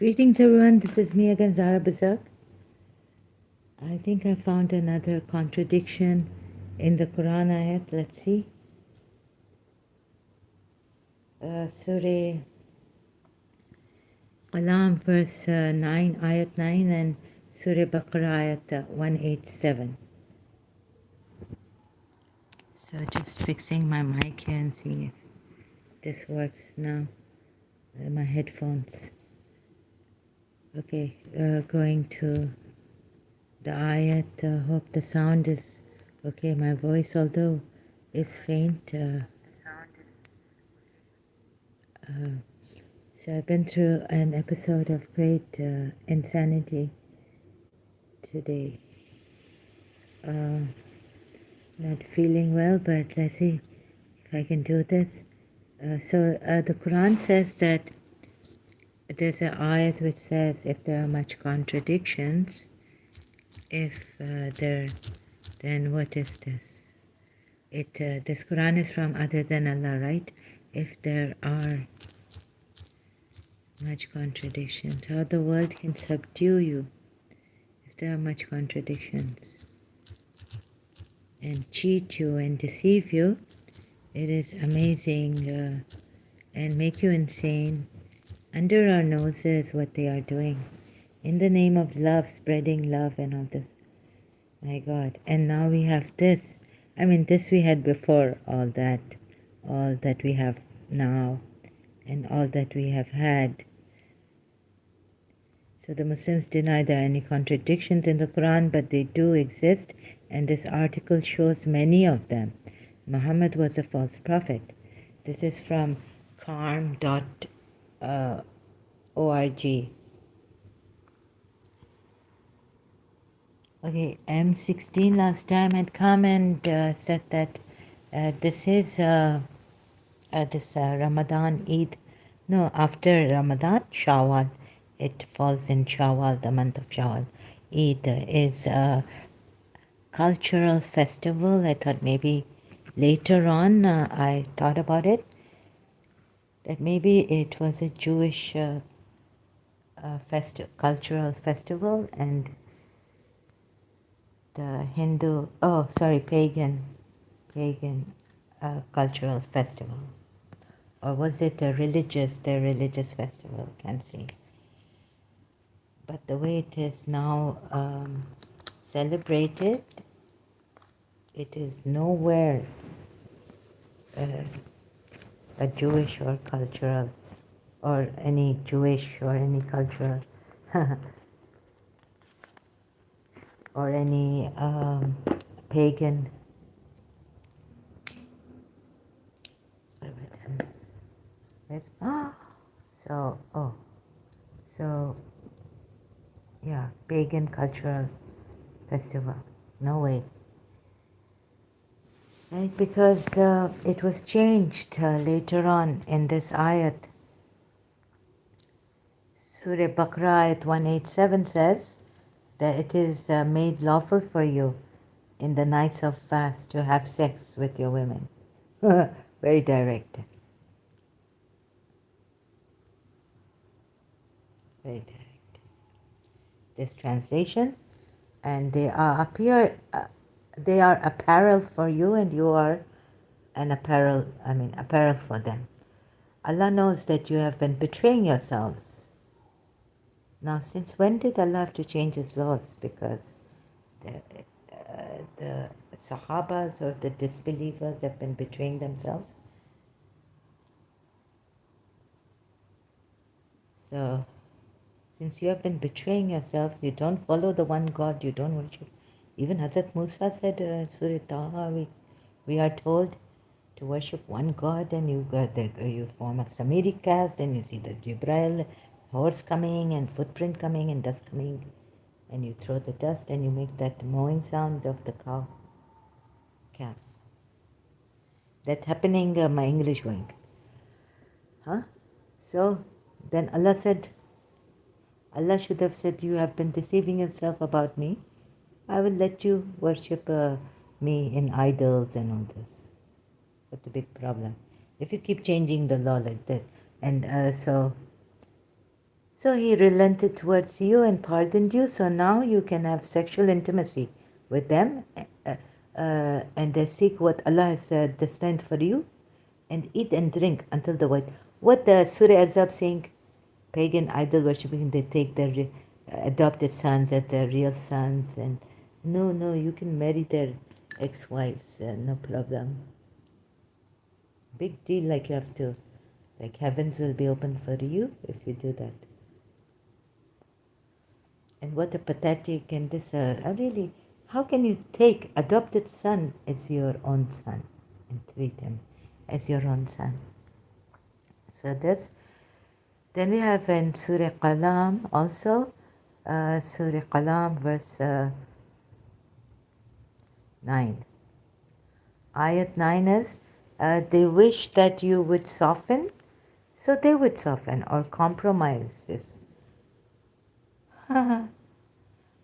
Greetings everyone, this is me again, Zara Bazak. I think I found another contradiction in the Quran ayat. Let's see. Surah Qalam verse 9, ayat 9 and Surah Baqarah ayat 187. So just fixing my mic here and seeing if this works now. My headphones. Okay, going to the ayat. Hope the sound is okay. My voice, although is faint. The sound is so I've been through an episode of great insanity today. Not feeling well, but let's see if I can do this. The Quran says that there's an ayat which says if there are much contradictions, then what is this? This Quran is from other than Allah, right? If there are much contradictions, how the world can subdue you if there are much contradictions and cheat you and deceive you. It is amazing and make you insane. Under our noses what they are doing in the name of love, spreading love and all this. My God. And now we have this. I mean, this we had before, all that we have now and all that we have had. So the Muslims deny there are any contradictions in the Quran, but they do exist, and this article shows many of them. Muhammad was a false prophet. This is from karm.org. Okay, M16 last time had come and said that this is this Ramadan Eid. No, after Ramadan, Shawwal. It falls in Shawwal, the month of Shawwal. Eid is a cultural festival. I thought maybe later on, I thought about it, that maybe it was a Jewish cultural festival, and the Hindu, pagan cultural festival. Or was it their religious festival? Can't see. But the way it is now celebrated, it is nowhere a Jewish or cultural, or any Jewish or any cultural, or any pagan. Yeah, pagan cultural festival. No way. Right, because it was changed later on in this ayat. Surah Baqarah ayat 187 says that it is made lawful for you in the nights of fast to have sex with your women. Very direct. Very direct. This translation, and they are apparel for you, and you are apparel for them. Allah knows that you have been betraying yourselves. Now, since when did Allah have to change His laws? Because the Sahabas or the disbelievers have been betraying themselves. So, since you have been betraying yourself, you don't follow the one God, you don't worship. Even Hazrat Musa said, Surah Taha, we are told to worship one God, and you form a Samiri caste, and you see the Jibril horse coming and footprint coming and dust coming, and you throw the dust and you make that mowing sound of the calf. That happening, my English going. So then Allah should have said, you have been deceiving yourself about me. I will let you worship me in idols and all this. What's the big problem? If you keep changing the law like this. And so So he relented towards you and pardoned you. So now you can have sexual intimacy with them, and they seek what Allah has destined for you, and eat and drink until the white. What the Surah Azab saying? Pagan idol worshipping. They take their adopted sons as their real sons, and no, you can marry their ex-wives, no problem. Big deal. Like you have to, like heavens will be open for you if you do that. And what a pathetic and this really, how can you take adopted son as your own son and treat him as your own son? So this, then we have in Surah Qalam also, Surah Qalam verse 9. Ayat 9 is, they wish that you would soften, so they would soften or compromise.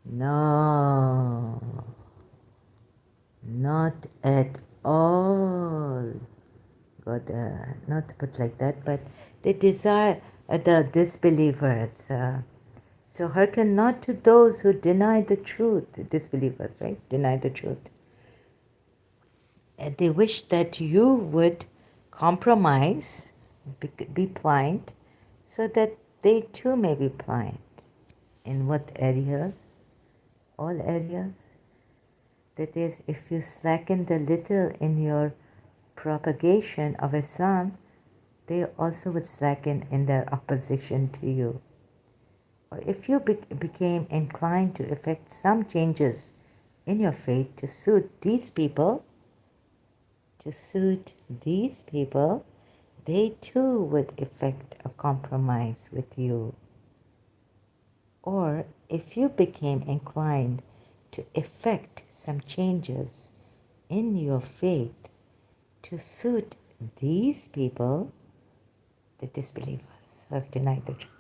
No, not at all. God, not to put like that, but they desire the disbelievers. So hearken not to those who deny the truth, disbelievers, right? Deny the truth. And they wish that you would compromise, be blind, so that they too may be blind. In what areas? All areas. That is, if you slacken a little in your propagation of Islam, they also would slacken in their opposition to you. Or if you became inclined to effect some changes in your faith to suit these people, they too would effect a compromise with you. Or if you became inclined to effect some changes in your faith to suit these people, the disbelievers who have denied the truth.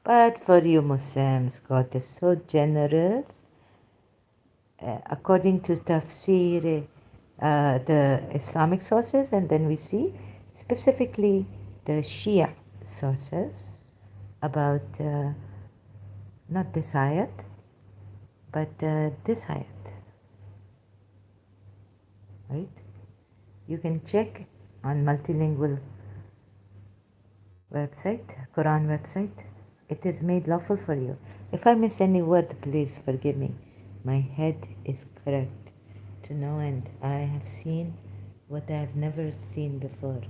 But for you Muslims, God is so generous. According to tafsir, the Islamic sources, and then we see specifically the Shia sources about not this ayat, but this ayat, right? You can check on multilingual website, Quran website. It is made lawful for you. If I miss any word, please forgive me. My head is correct to no end. I have seen what I have never seen before.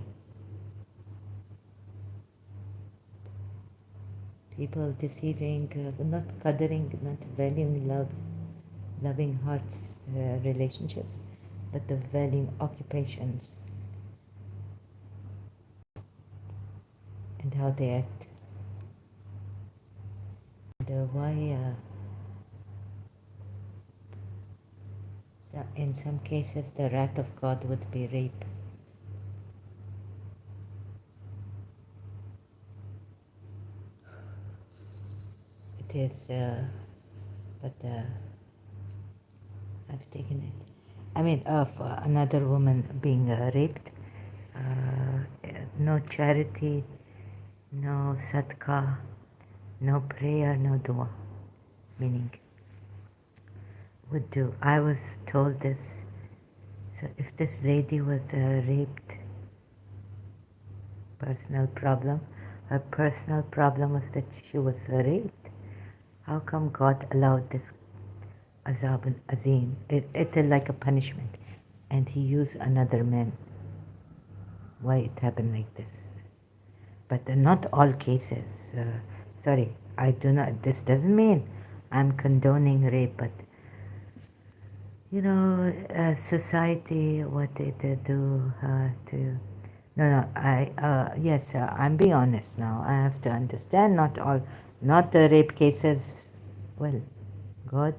People deceiving, not qadering, not valuing love, loving hearts, relationships, but the valuing occupations and how they act. And why in some cases the wrath of God would be rape. It is, but I've taken it. I mean, of another woman being raped, no charity, no sadaqah, no prayer, no dua, meaning would do. I was told this. So if this lady was raped, personal problem, her personal problem was that she was raped. How come God allowed this azab and azim? It is like a punishment, and He used another man. Why it happened like this? But not all cases. Sorry, I do not. This doesn't mean I'm condoning rape, but you know, society, what they do to. No, yes, I'm being honest now. I have to understand not all, not the rape cases. Well, God,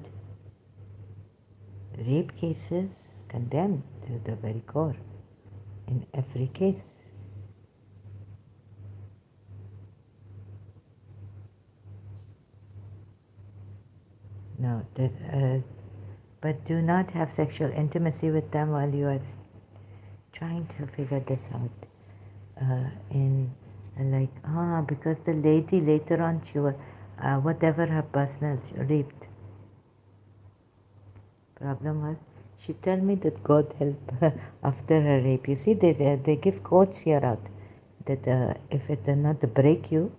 rape cases condemned to the very core in every case. No, but do not have sexual intimacy with them while you are trying to figure this out. Like, because the lady later on, she was, whatever her personal, she raped. Problem was, she told me that God help her after her rape. You see, they give quotes here out that if it does not break you,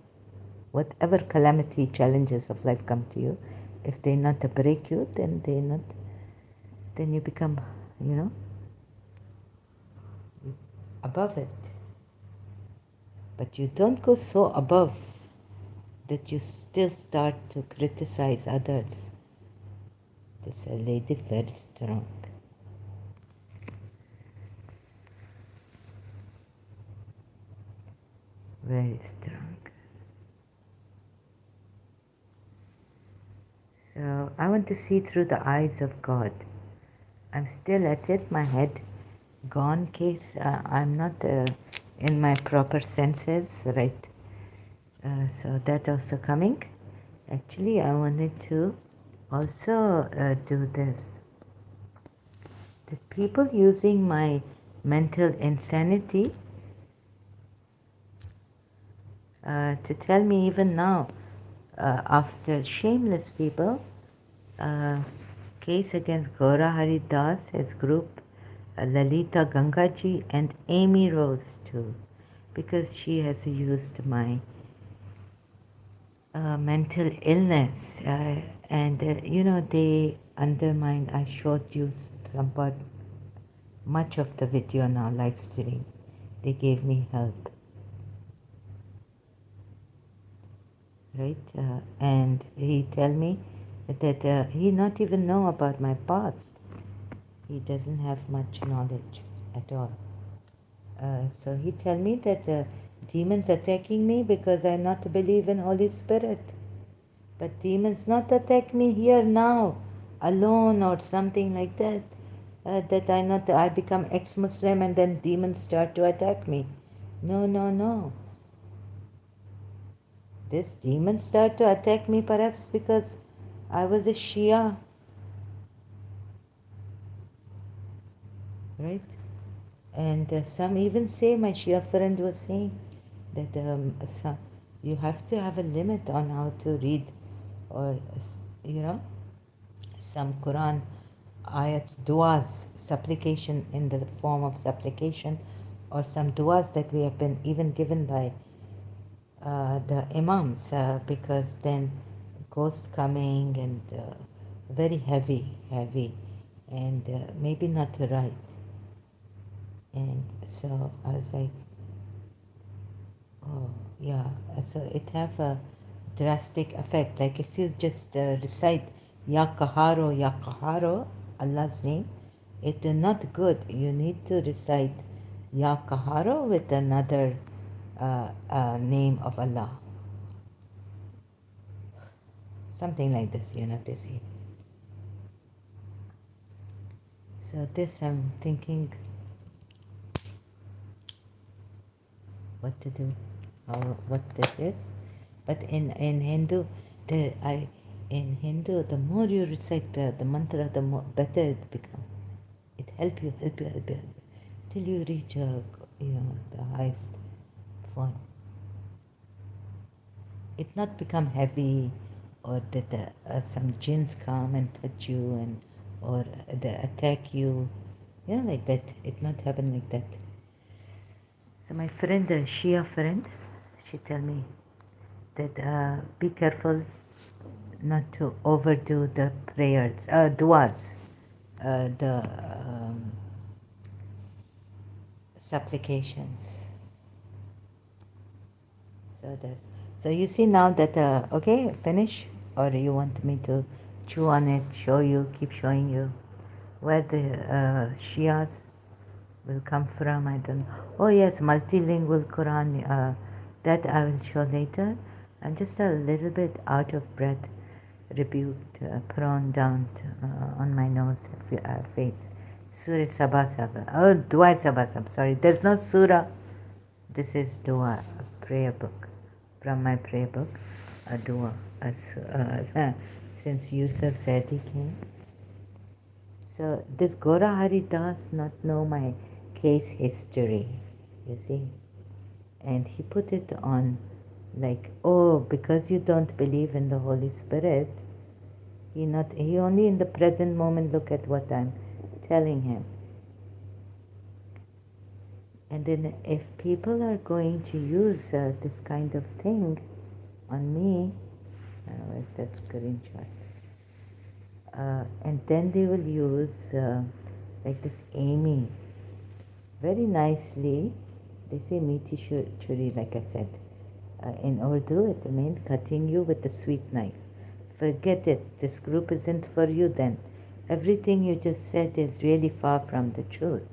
whatever calamity, challenges of life come to you, if they not break you, then they not, then you become, above it. But you don't go so above that you still start to criticize others. This lady very strong. Very strong. So I want to see through the eyes of God. I'm still at it, my head gone case. I'm not in my proper senses, right? So that also coming. Actually, I wanted to also do this. The people using my mental insanity to tell me even now, after shameless people, case against Gaura Hari Das, his group, Lalita Gangaji, and Amy Rose too, because she has used my mental illness, and they undermined. I showed you some part, much of the video now, live stream. They gave me help, right? And he tell me that he not even know about my past. He doesn't have much knowledge at all. So he tell me that demons attacking me because I not believe in Holy Spirit. But demons not attack me here now, alone or something like that. That I become ex-Muslim and then demons start to attack me. No, no, no. This demons start to attack me perhaps because I was a Shia. Right? And some even say, my Shia friend was saying, that you have to have a limit on how to read, or some Quran ayats, duas, supplication in the form of supplication, or some duas that we have been even given by the imams, because then ghost coming and very heavy, and maybe not right. And so I was like, oh, yeah. So it have a drastic effect. Like if you just recite Ya Kaharo, Allah's name, it is not good. You need to recite Ya Kaharo with another name of Allah. Something like this, they say. So this I'm thinking what to do, what this is. But in Hindu, in Hindu, the more you recite the mantra, the more better it becomes. It help you, till you reach the highest form. It not become heavy, or that some jinns come and touch you or they attack you, like that. It not happen like that. So my friend, the Shia friend, she tell me that be careful not to overdo the prayers, duas, the supplications. So you see now that okay, finish, or you want me to chew on it, show you, keep showing you where the Shias will come from? I don't know. Oh yes, multilingual Quran. That I will show later. I'm just a little bit out of breath, rebuked, prone down on my nose, face. Surah Sabah Sabah. Oh, Dua Sabah Sabah. Sorry, there's no surah. This is Dua, a prayer book, from my prayer book, a Dua. Since Yusuf said he came. So this Gaura Hari does not know my case history, you see. And he put it on like, oh, because you don't believe in the Holy Spirit, he only in the present moment look at what I'm telling him. And then if people are going to use this kind of thing on me, where's that screenshot? And then they will use like this Amy, very nicely. They say meeti churi, like I said. In Urdu, it means cutting you with a sweet knife. Forget it. This group isn't for you then. Everything you just said is really far from the truth.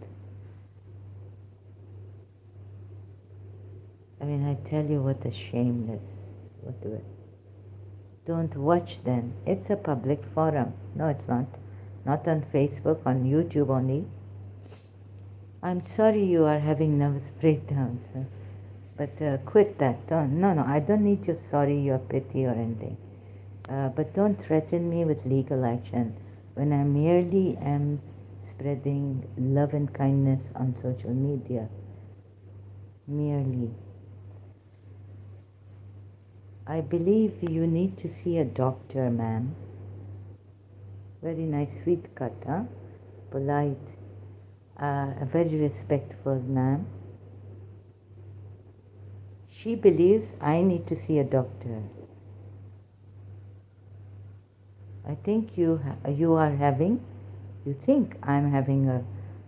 I mean, I tell you what a shameless. What do it? Don't watch then. It's a public forum. No, it's not. Not on Facebook, on YouTube only. I'm sorry you are having nervous breakdowns. But quit that. No, I don't need your sorry, your pity or anything. But don't threaten me with legal action when I merely am spreading love and kindness on social media. Merely. I believe you need to see a doctor, ma'am. Very nice, sweet cut, huh? Polite, very respectful, ma'am. She believes I need to see a doctor. I think you think I'm having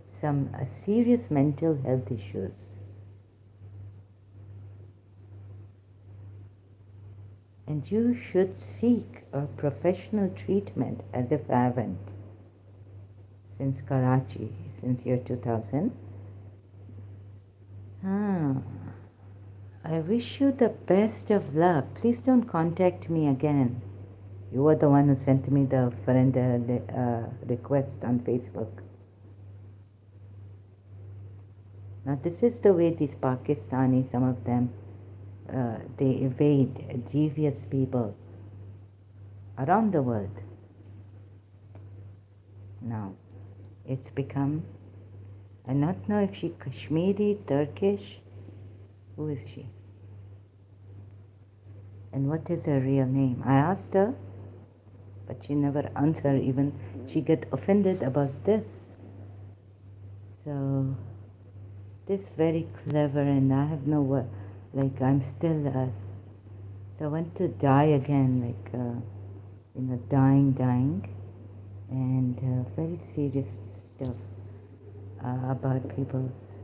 some serious mental health issues. And you should seek a professional treatment, as if I haven't, since Karachi, since year 2000. I wish you the best of luck. Please don't contact me again. You were the one who sent me the friend request on Facebook. Now this is the way these Pakistani, some of them, they evade devious people around the world. Now, it's become, I don't know if she Kashmiri, Turkish, who is she? And what is her real name? I asked her, but she never answered. Even she get offended about this. So, this very clever, and I have no word. Like I'm still, so I want to die again, like, dying, and very serious stuff about people's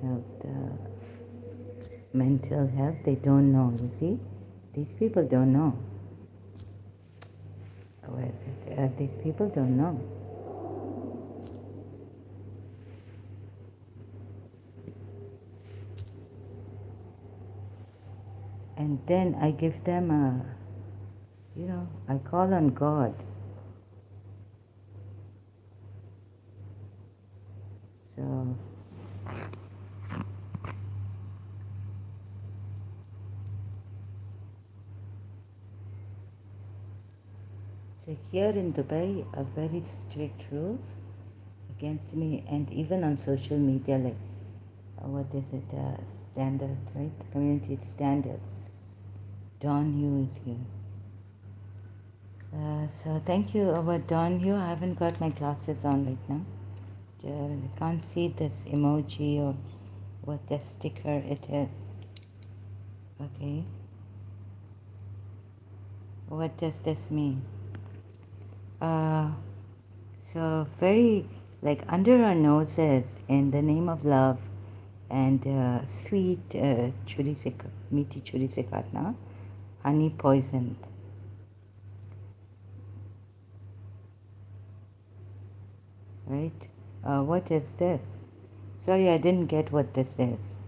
health, mental health. They don't know, you see? These people don't know. Where is it? These people don't know. And then I give them I call on God. So here in Dubai are very strict rules against me, and even on social media, like what is it, standards, right? Community standards. Don Yu is here. So thank you, Don Yu. I haven't got my glasses on right now. I can't see this emoji or what the sticker it is. Okay. What does this mean? So very, like under our noses, in the name of love and sweet meaty churi se katna, honey poisoned. Right? What is this? Sorry, I didn't get what this is.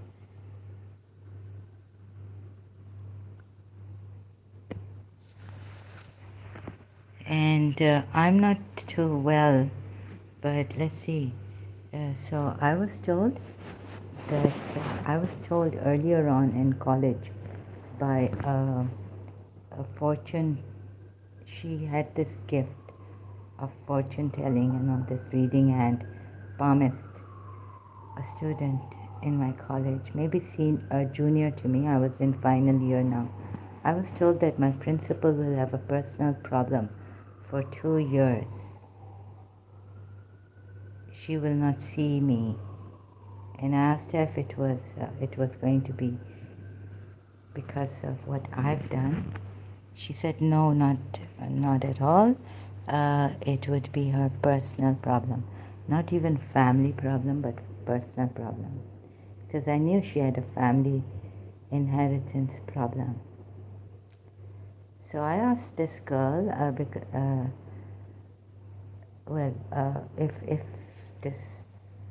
And I'm not too well, but let's see. So I was told earlier on in college by a fortune. She had this gift of fortune telling and all this reading, and promised a student in my college, maybe junior to me. I was in final year now. I was told that my principal will have a personal problem for 2 years. She will not see me. And I asked her if it was going to be because of what I've done. She said, no, not at all. It would be her personal problem. Not even family problem, but personal problem. Because I knew she had a family inheritance problem. So I asked this girl, if this,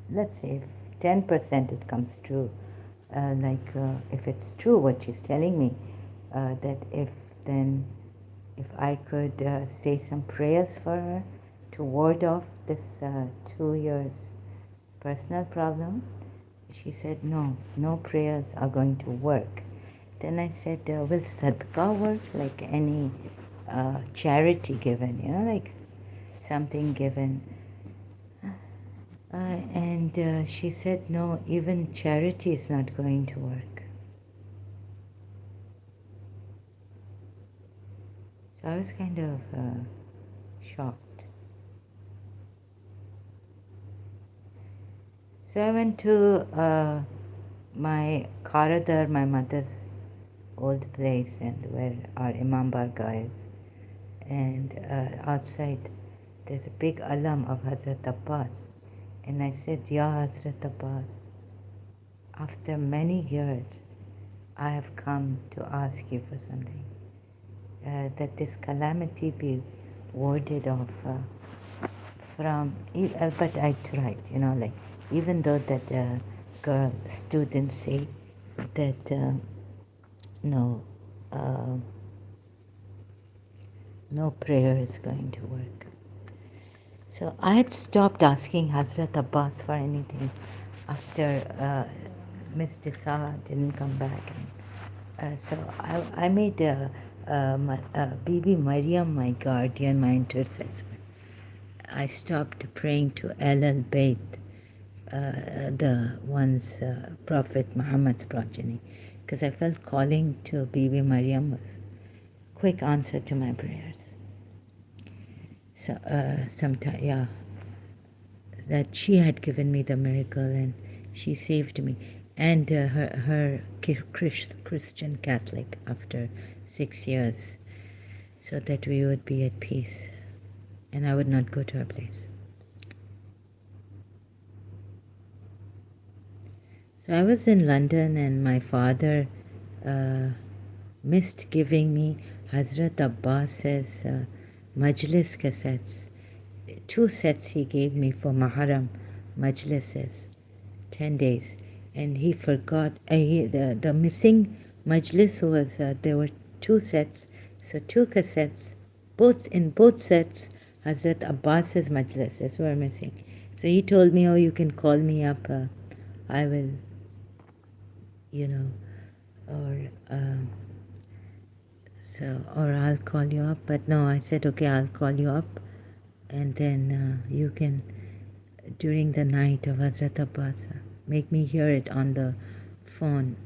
let's say if 10% it comes true, if it's true what she's telling me, that if I could say some prayers for her to ward off this 2 years personal problem. She said, no prayers are going to work. Then I said, will sadhka work, like any charity given, like something given? And she said, no, even charity is not going to work. So I was kind of shocked. So I went to my Karadar, my mother's old place, and where our Imam Barga is. And outside there's a big alam of Hazrat Abbas. And I said, Ya Hazrat Abbas, after many years, I have come to ask you for something. That this calamity be warded off from, but I tried, like, even though that girl, students say that no prayer is going to work. So I had stopped asking Hazrat Abbas for anything after Miss Disa didn't come back. And, so I made Bibi Maryam my guardian, my intercessor. I stopped praying to El Bayt, the once Prophet Muhammad's progeny, because I felt calling to Bibi Maryam was a quick answer to my prayers. So sometimes, that she had given me the miracle and she saved me, and her Christian Catholic after 6 years, so that we would be at peace and I would not go to her place. So I was in London, and my father missed giving me Hazrat Abbas's Majlis cassettes. 2 sets he gave me for Muharram Majlises, 10 days. And he forgot, the missing Majlis was, there were 2 sets, so 2 cassettes, in both sets, Hazrat Abbas's Majlises were missing. So he told me, you can call me up, I will, or I'll call you up. But no, I said, okay, I'll call you up, and then you can, during the night of Hazrat Abbas, make me hear it on the phone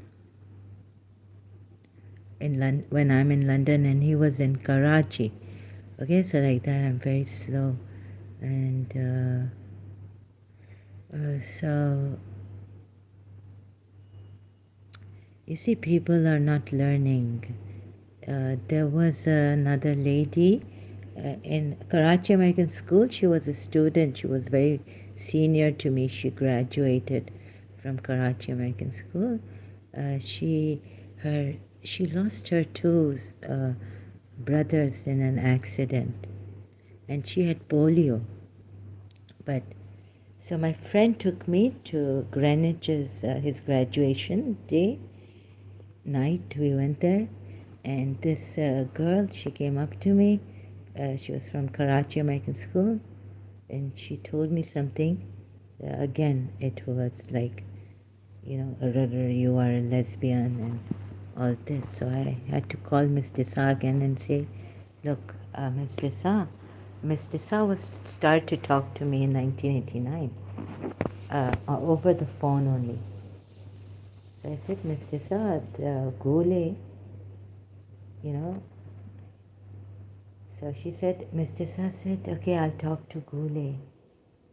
when I'm in London, and he was in Karachi. Okay, so like that, I'm very slow. And so, you see, people are not learning. There was another lady in Karachi American School. She was a student. She was very senior to me. She graduated from Karachi American School. She lost her 2 brothers in an accident, and she had polio. But so my friend took me to Greenwich's his graduation day night. We went there, and this girl, she came up to me. She was from Karachi American School, and she told me something. Again, it was like, you are a lesbian and all this. So I had to call Miss Disa again and say, look, Miss Disa started to talk to me in 1989 over the phone only. So I said, Mr. Saad, Gule, you know. So she said, Mr. Saad said, okay, I'll talk to Gule.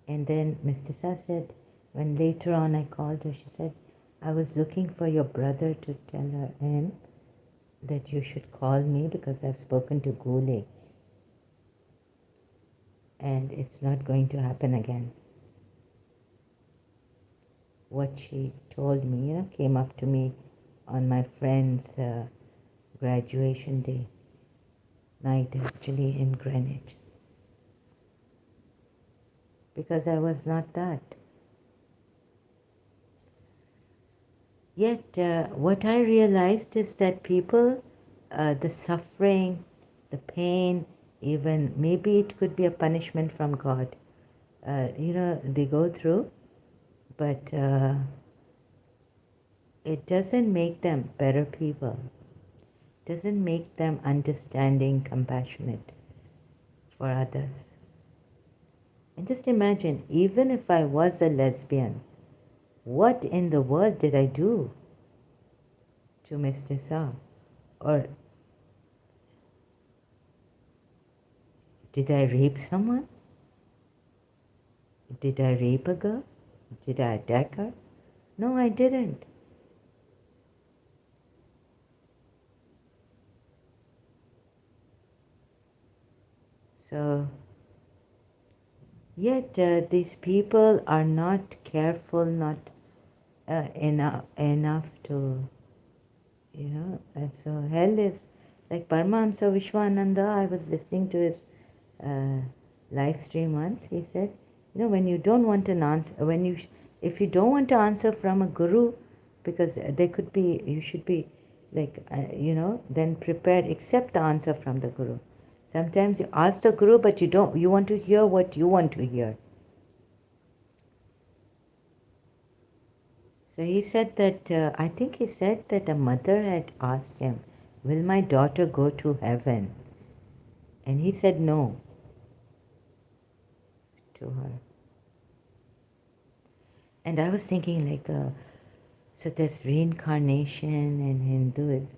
And then Mr. Saad said, when later on I called her, she said, I was looking for your brother to tell him that you should call me because I've spoken to Gule. And it's not going to happen again. What she told me, came up to me on my friend's graduation day night, actually, in Greenwich. Because I was not that. Yet, what I realized is that people, the suffering, the pain, even maybe it could be a punishment from God, they go through, but it doesn't make them better people. It doesn't make them understanding, compassionate for others. And just imagine, even if I was a lesbian, what in the world did I do to Mr. Saab? Or did I rape someone? Did I rape a girl? Did I attack her? No, I didn't. So, yet these people are not careful, not enough to, and so hell is, like Paramahamsa Vishwananda, I was listening to his live stream once, he said, when you don't want an answer, if you don't want to answer from a guru, because there could be, you should be like, then prepared, accept the answer from the guru. Sometimes you ask the guru, but you want to hear what you want to hear. So he said that, I think he said that a mother had asked him, will my daughter go to heaven? And he said no to her. And I was thinking like, so there's reincarnation in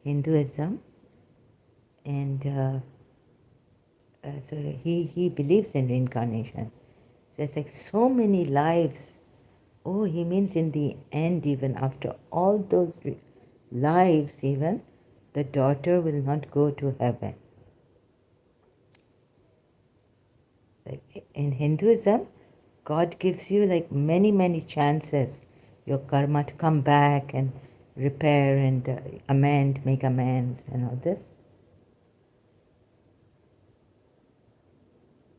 Hinduism, and so he believes in reincarnation. So it's like so many lives. Oh, he means in the end, even after all those lives, even the daughter will not go to heaven. Like in Hinduism, God gives you like many chances, your karma, to come back and repair and amend, make amends and all this.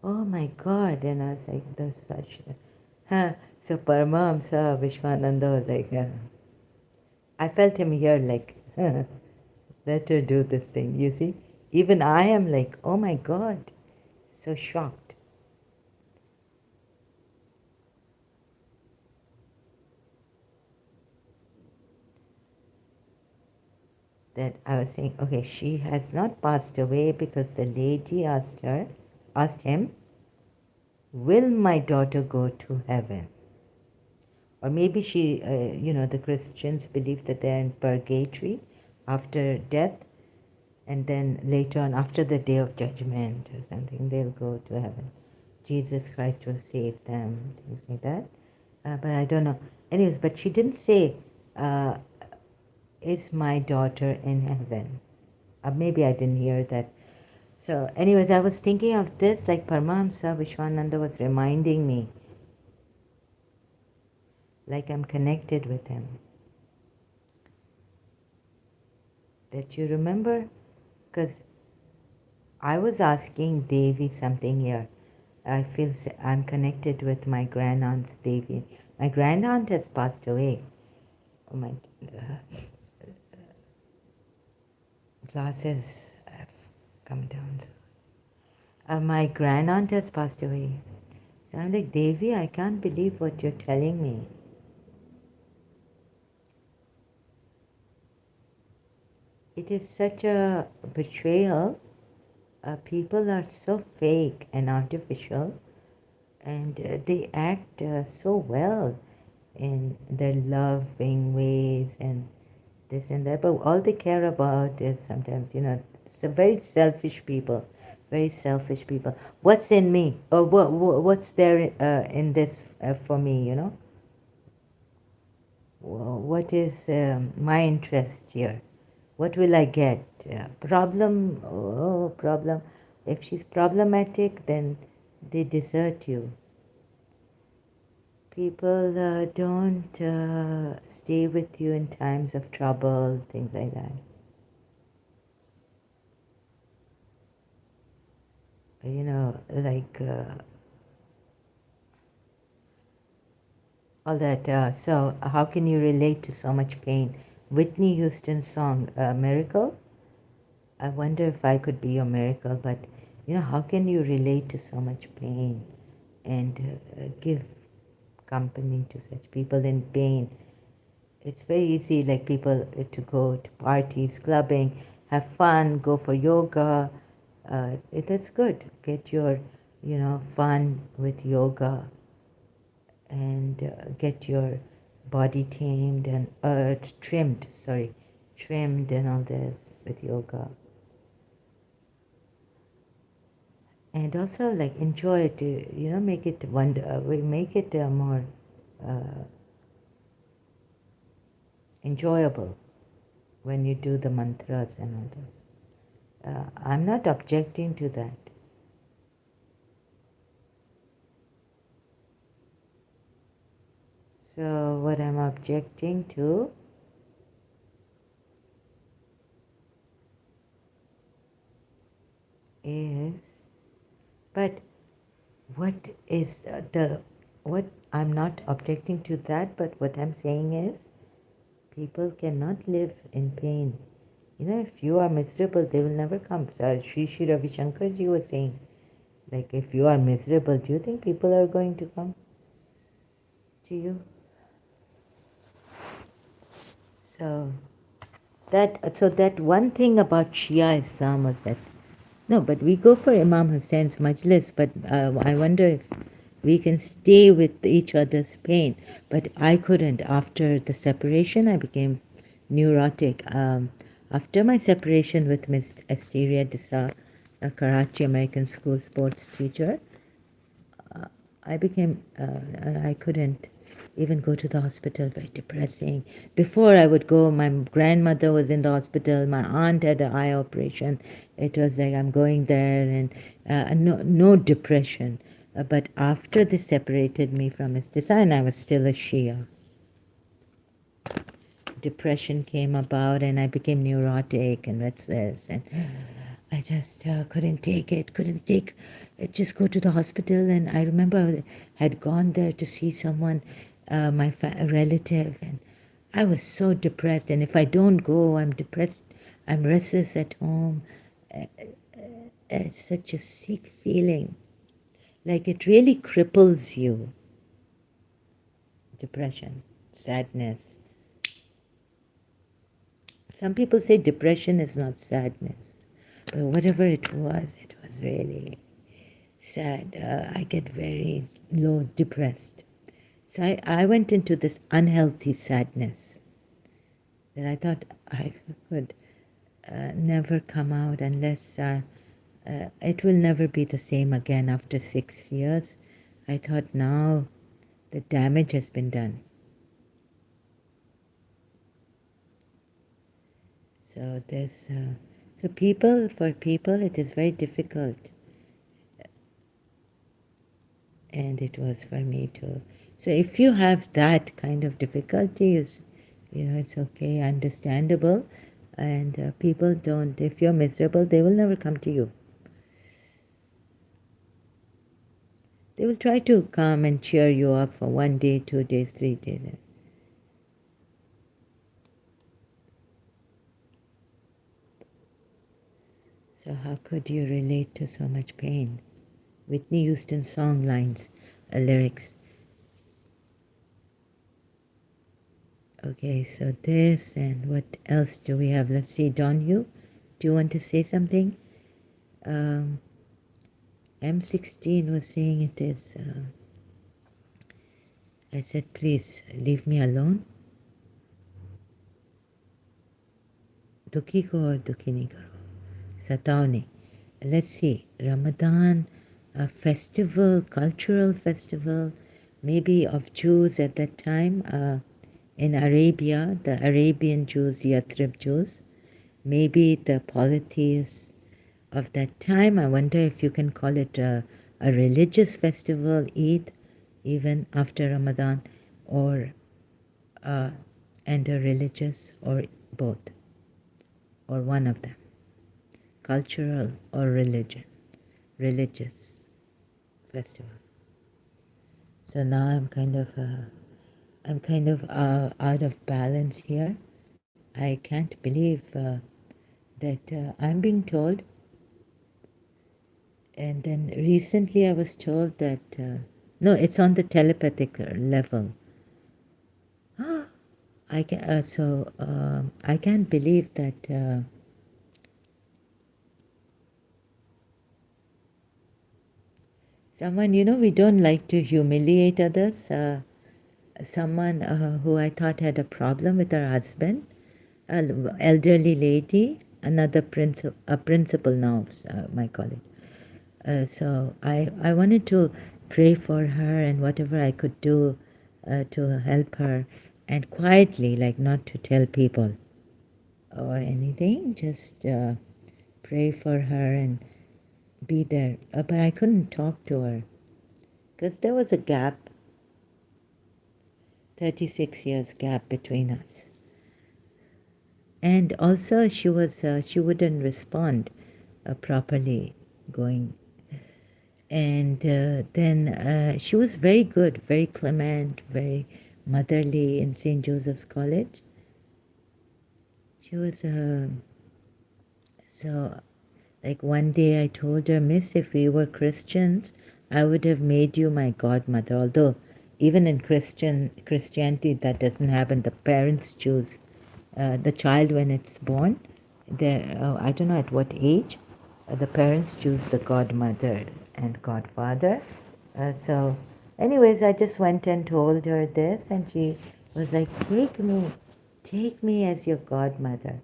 Oh my God, and I was like, that's such so Paramahamsa Vishwananda was like, I felt him here like, let her do this thing, you see. Even I am like, oh my God, so shocked. That I was saying, okay, she has not passed away because the lady asked him, will my daughter go to heaven? Or maybe she, the Christians believe that they're in purgatory after death, and then later on, after the day of judgment or something, they'll go to heaven. Jesus Christ will save them, things like that. But I don't know. Anyways, but she didn't say, is my daughter in heaven? Maybe I didn't hear that. So anyways, I was thinking of this, like Paramahamsa Vishwananda was reminding me, like I'm connected with him. That you remember? Because I was asking Devi something here. I feel I'm connected with my grandaunt's Devi. My grandaunt has passed away. Oh my glasses have come down. My grandaunt has passed away. So I'm like, Devi, I can't believe what you're telling me. It is such a betrayal. People are so fake and artificial, and they act so well. in their loving ways and this and that, but all they care about is sometimes, some very selfish people, very selfish people. What's in me? Or what's there in this for me, What is my interest here? What will I get? Problem? Oh, problem. If she's problematic, then they desert you. People don't stay with you in times of trouble, things like that. Like all that. So, how can you relate to so much pain? Whitney Houston's song, Miracle. I wonder if I could be your miracle, but how can you relate to so much pain and give company to such people in pain? It's very easy, like people to go to parties, clubbing, have fun, go for yoga. That's good. Get your, fun with yoga and get your body tamed and trimmed and all this with yoga. And also like enjoy it, make it make it more enjoyable when you do the mantras and all this. I'm not objecting to that. So what I'm objecting to is, but what is what I'm not objecting to that, but what I'm saying is people cannot live in pain. If you are miserable, they will never come. So Sri Ravi Shankarji was saying, like, if you are miserable, do you think people are going to come to you? So that one thing about Shia Islam was that, no, but we go for Imam Hussein's majlis, but I wonder if we can stay with each other's pain. But I couldn't. After the separation, I became neurotic. After my separation with Miss Asteria Disa, a Karachi American school sports teacher, I couldn't even go to the hospital, very depressing. Before I would go, my grandmother was in the hospital, my aunt had an eye operation. It was like I'm going there and no depression. But after they separated me from Miss Desai, I was still a Shia. Depression came about and I became neurotic and restless and I just couldn't take it, just go to the hospital. And I remember I had gone there to see someone, my relative, and I was so depressed. And if I don't go, I'm depressed, I'm restless at home. It's such a sick feeling. Like it really cripples you. Depression, sadness. Some people say depression is not sadness. But whatever it was really sad. I get very low, depressed. So I went into this unhealthy sadness that I thought I could never come out unless it will never be the same again after 6 years. I thought now the damage has been done. So there's for people it is very difficult, and it was for me too. So if you have that kind of difficulties, it's okay, understandable, and people don't. If you're miserable, they will never come to you. They will try to come and cheer you up for 1 day, 2 days, 3 days. So how could you relate to so much pain? Whitney Houston song lines, lyrics. Okay, so this, and what else do we have? Let's see, Donhue, do you want to say something? M16 was saying it is I said, please leave me alone. Dukhi ko aur dukhi nahi karo. Satao nahi. Let's see. Ramadan, a festival, cultural festival, maybe of Jews at that time in Arabia, the Arabian Jews, Yathrib Jews. Maybe the polities of that time. I wonder if you can call it a religious festival, Eid, even after Ramadan, or and a religious, or both, or one of them, cultural or religious festival. So now I'm kind of out of balance here. I can't believe that I'm being told. And then recently I was told that, no, it's on the telepathic level. I can't believe that someone, we don't like to humiliate others. Someone who I thought had a problem with her husband, an elderly lady, another a principal now, my colleague. So I wanted to pray for her and whatever I could do to help her, and quietly, like not to tell people or anything, just pray for her and be there. But I couldn't talk to her because there was a gap, 36 years gap between us. And also she wouldn't respond properly going. And then she was very good, very clement, very motherly in St. Joseph's College. She was, so like one day I told her, Miss, if we were Christians, I would have made you my godmother. Although even in Christianity that doesn't happen. The parents choose the child when it's born. I don't know at what age, the parents choose the godmother and godfather. So anyways, I just went and told her this, and she was like, take me as your godmother.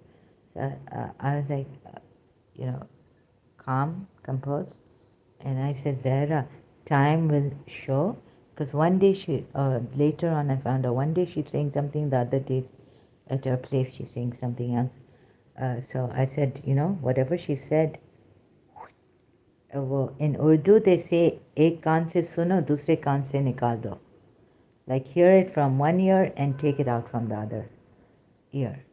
So I was like, calm, composed. And I said, Zahra, time will show. Because one day later on I found out, one day she's saying something, the other day at her place she's saying something else. So I said, whatever she said, in Urdu they say, ek kaan se suno, dusre kaan se nikal do. Like hear it from one ear and take it out from the other ear.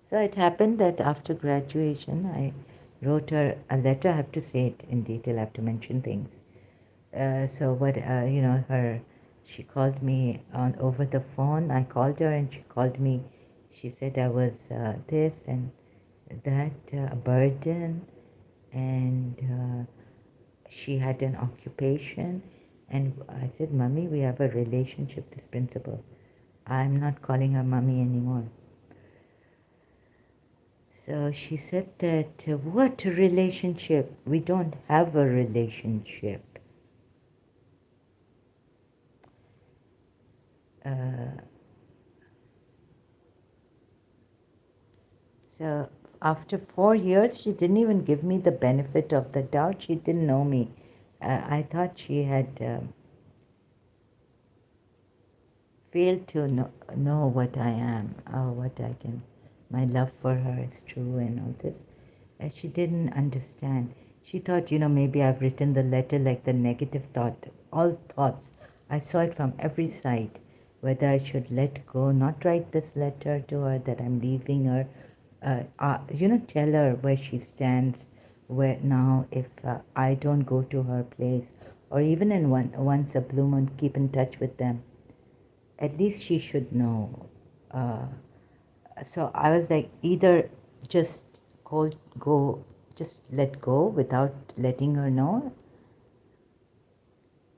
So it happened that after graduation, I wrote her a letter. I have to say it in detail. I have to mention things. She called me over the phone. I called her and she called me. She said I was this and that, a burden, and she had an occupation. And I said, Mummy, we have a relationship, this principal. I'm not calling her Mummy anymore. So she said that, what relationship? We don't have a relationship. So after 4 years, she didn't even give me the benefit of the doubt. She didn't know me. I thought she had failed to know what I am, or what I can, my love for her is true and all this. She didn't understand. She thought, maybe I've written the letter like the negative thought, all thoughts. I saw it from every side, whether I should let go, not write this letter to her that I'm leaving her, tell her where she stands, where now if I don't go to her place, or even in once a blue moon, keep in touch with them. At least she should know. So I was like, either just just let go without letting her know.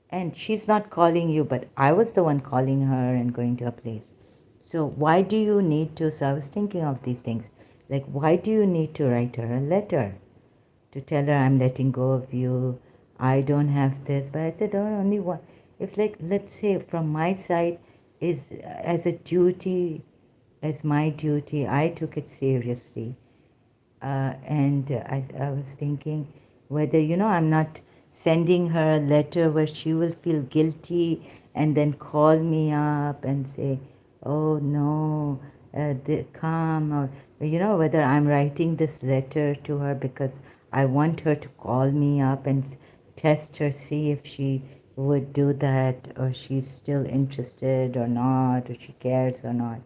And she's not calling you, but I was the one calling her and going to her place. So why do you need to? So I was thinking of these things. Like, why do you need to write her a letter to tell her I'm letting go of you? I don't have this. But I said, oh, only one. If, like, let's say from my side is as a duty, as my duty, I took it seriously. And I was thinking whether, I'm not sending her a letter where she will feel guilty and then call me up and say, oh no, come, or, whether I'm writing this letter to her because I want her to call me up and test her, see if she would do that, or she's still interested or not, or she cares or not.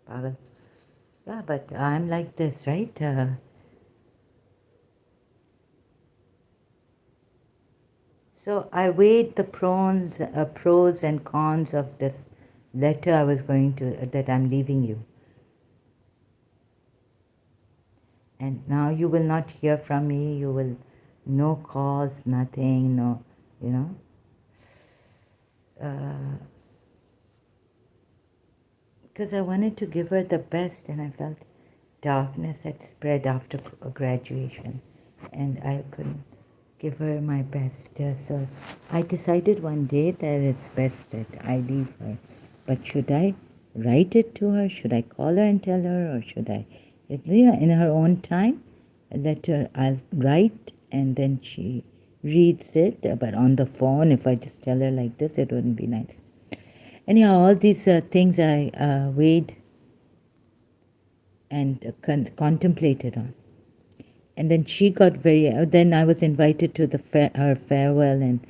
Pagal. Yeah, but I'm like this, right? So I weighed the pros and cons of this letter I was going to, that I'm leaving you. And now you will not hear from me. You will, no calls, nothing, no, you know. Because I wanted to give her the best, and I felt darkness had spread after graduation, and I couldn't give her my best. So I decided one day that it's best that I leave her. But should I write it to her? Should I call her and tell her? Or should I, in her own time, let her, I'll write and then she reads it. But on the phone, if I just tell her like this, it wouldn't be nice. Anyhow, all these things I weighed and contemplated on. And then she got then I was invited to her farewell, and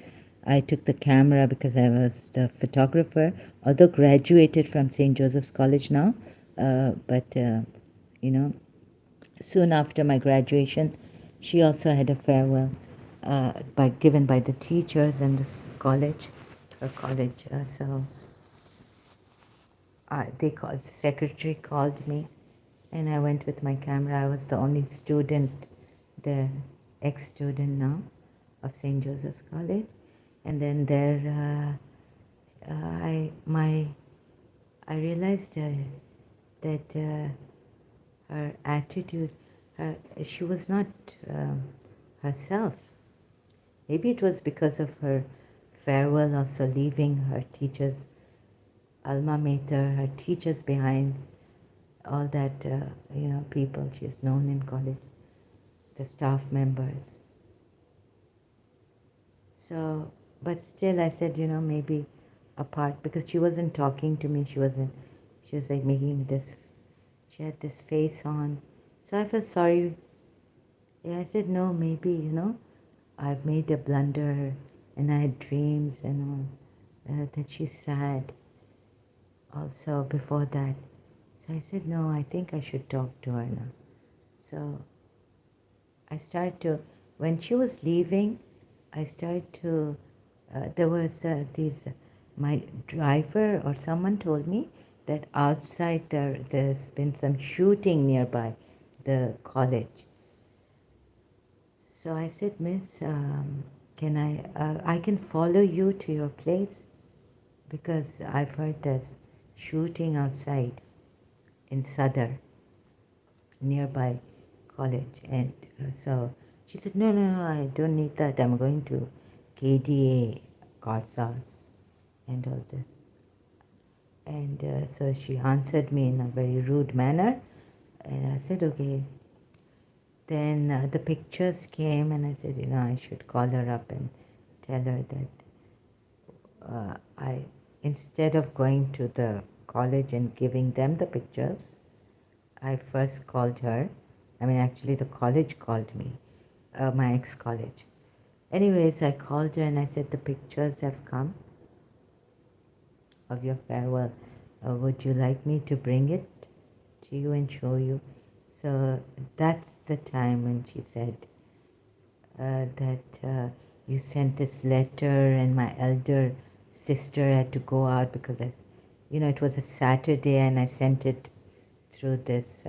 I took the camera because I was the photographer, although graduated from St. Joseph's College now. But soon after my graduation, she also had a farewell given by the teachers and this college, her college. So the secretary called me, and I went with my camera. I was the only student, the ex-student now of St. Joseph's College, and then there I realized that her attitude, she was not herself. Maybe it was because of her farewell, also leaving her teachers, alma mater, her teachers behind, all that, people she's known in college, the staff members. So, but still I said, maybe apart, because she wasn't talking to me, she was like making this, she had this face on. So I felt sorry. Yeah, I said, no, maybe, I've made a blunder and I had dreams and all, that she's sad also before that. So I said, no, I think I should talk to her now. So I started to, when she was leaving, I started to, there was my driver or someone told me that outside there's been some shooting nearby the college. So I said, Miss, can I can follow you to your place? Because I've heard there's shooting outside in Sadar, nearby college. And so she said, no, I don't need that. I'm going to KDA, Karsas, and all this. And so she answered me in a very rude manner. And I said, okay. Then the pictures came, and I said, I should call her up and tell her that instead of going to the college and giving them the pictures, I first called her. I mean, actually, the college called me, my ex-college. Anyways, I called her and I said, the pictures have come of your farewell. Would you like me to bring it to you and show you? So that's the time when she said that you sent this letter, and my elder sister had to go out because, it was a Saturday, and I sent it through this,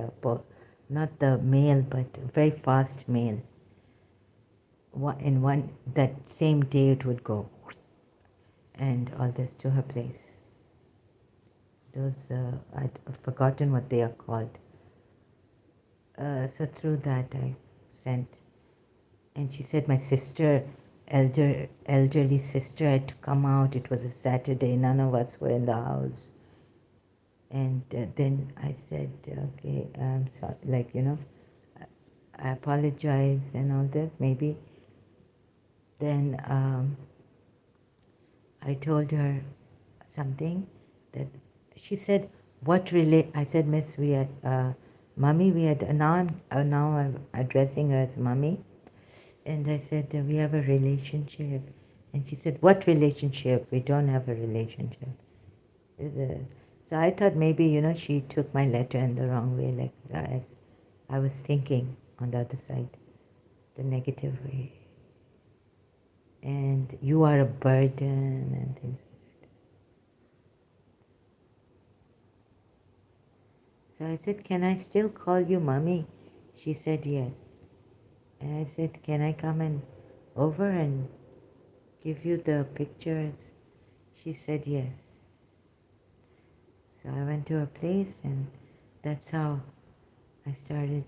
not the mail, but very fast mail. That same day it would go, and all this to her place. those, I'd forgotten what they are called. So through that I sent, and she said my sister, elderly sister, had to come out. It was a Saturday, none of us were in the house. And then I said, okay, I'm sorry, like, I apologize and all this, maybe. Then I told her something that she said, I said, Miss, we had, Mummy, we had, now I'm addressing her as Mummy. And I said, we have a relationship. And she said, what relationship? We don't have a relationship. So I thought maybe, she took my letter in the wrong way, like as I was thinking on the other side, the negative way. And you are a burden and things like that. So I said, can I still call you Mommy? She said yes. And I said, can I come over and give you the pictures? She said yes. So I went to her place, and that's how I started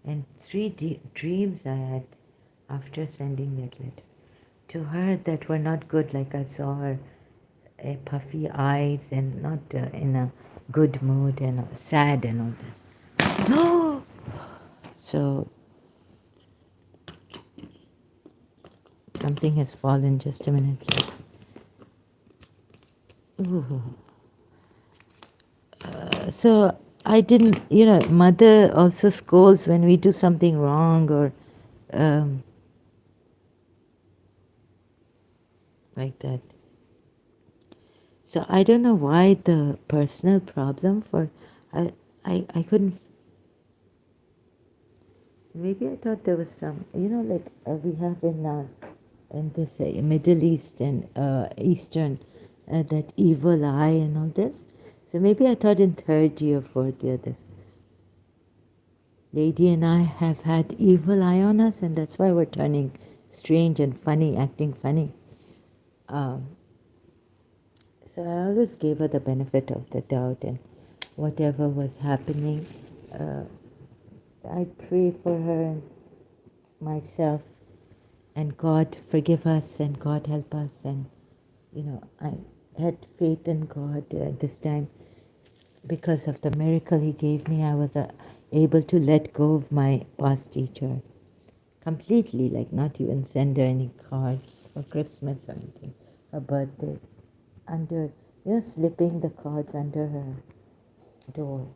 and three dreams I had after sending that letter to her that were not good. Like I saw her puffy eyes and not in a good mood and sad and all this. No! So something has fallen. Just a minute, please. Ooh. So I didn't, mother also scolds when we do something wrong or like that. So I don't know why the personal problem for, I couldn't, maybe I thought there was some, like we have in this Middle East and Eastern, that evil eye and all this. So maybe I thought in third year, fourth year, this lady and I have had evil eye on us, and that's why we're turning strange and funny, acting funny. So I always gave her the benefit of the doubt, and whatever was happening, I'd pray for her and myself, and God forgive us and God help us. And I had faith in God this time because of the miracle He gave me. I was able to let go of my past teacher completely, like not even send her any cards for Christmas or anything, her birthday, under, slipping the cards under her door.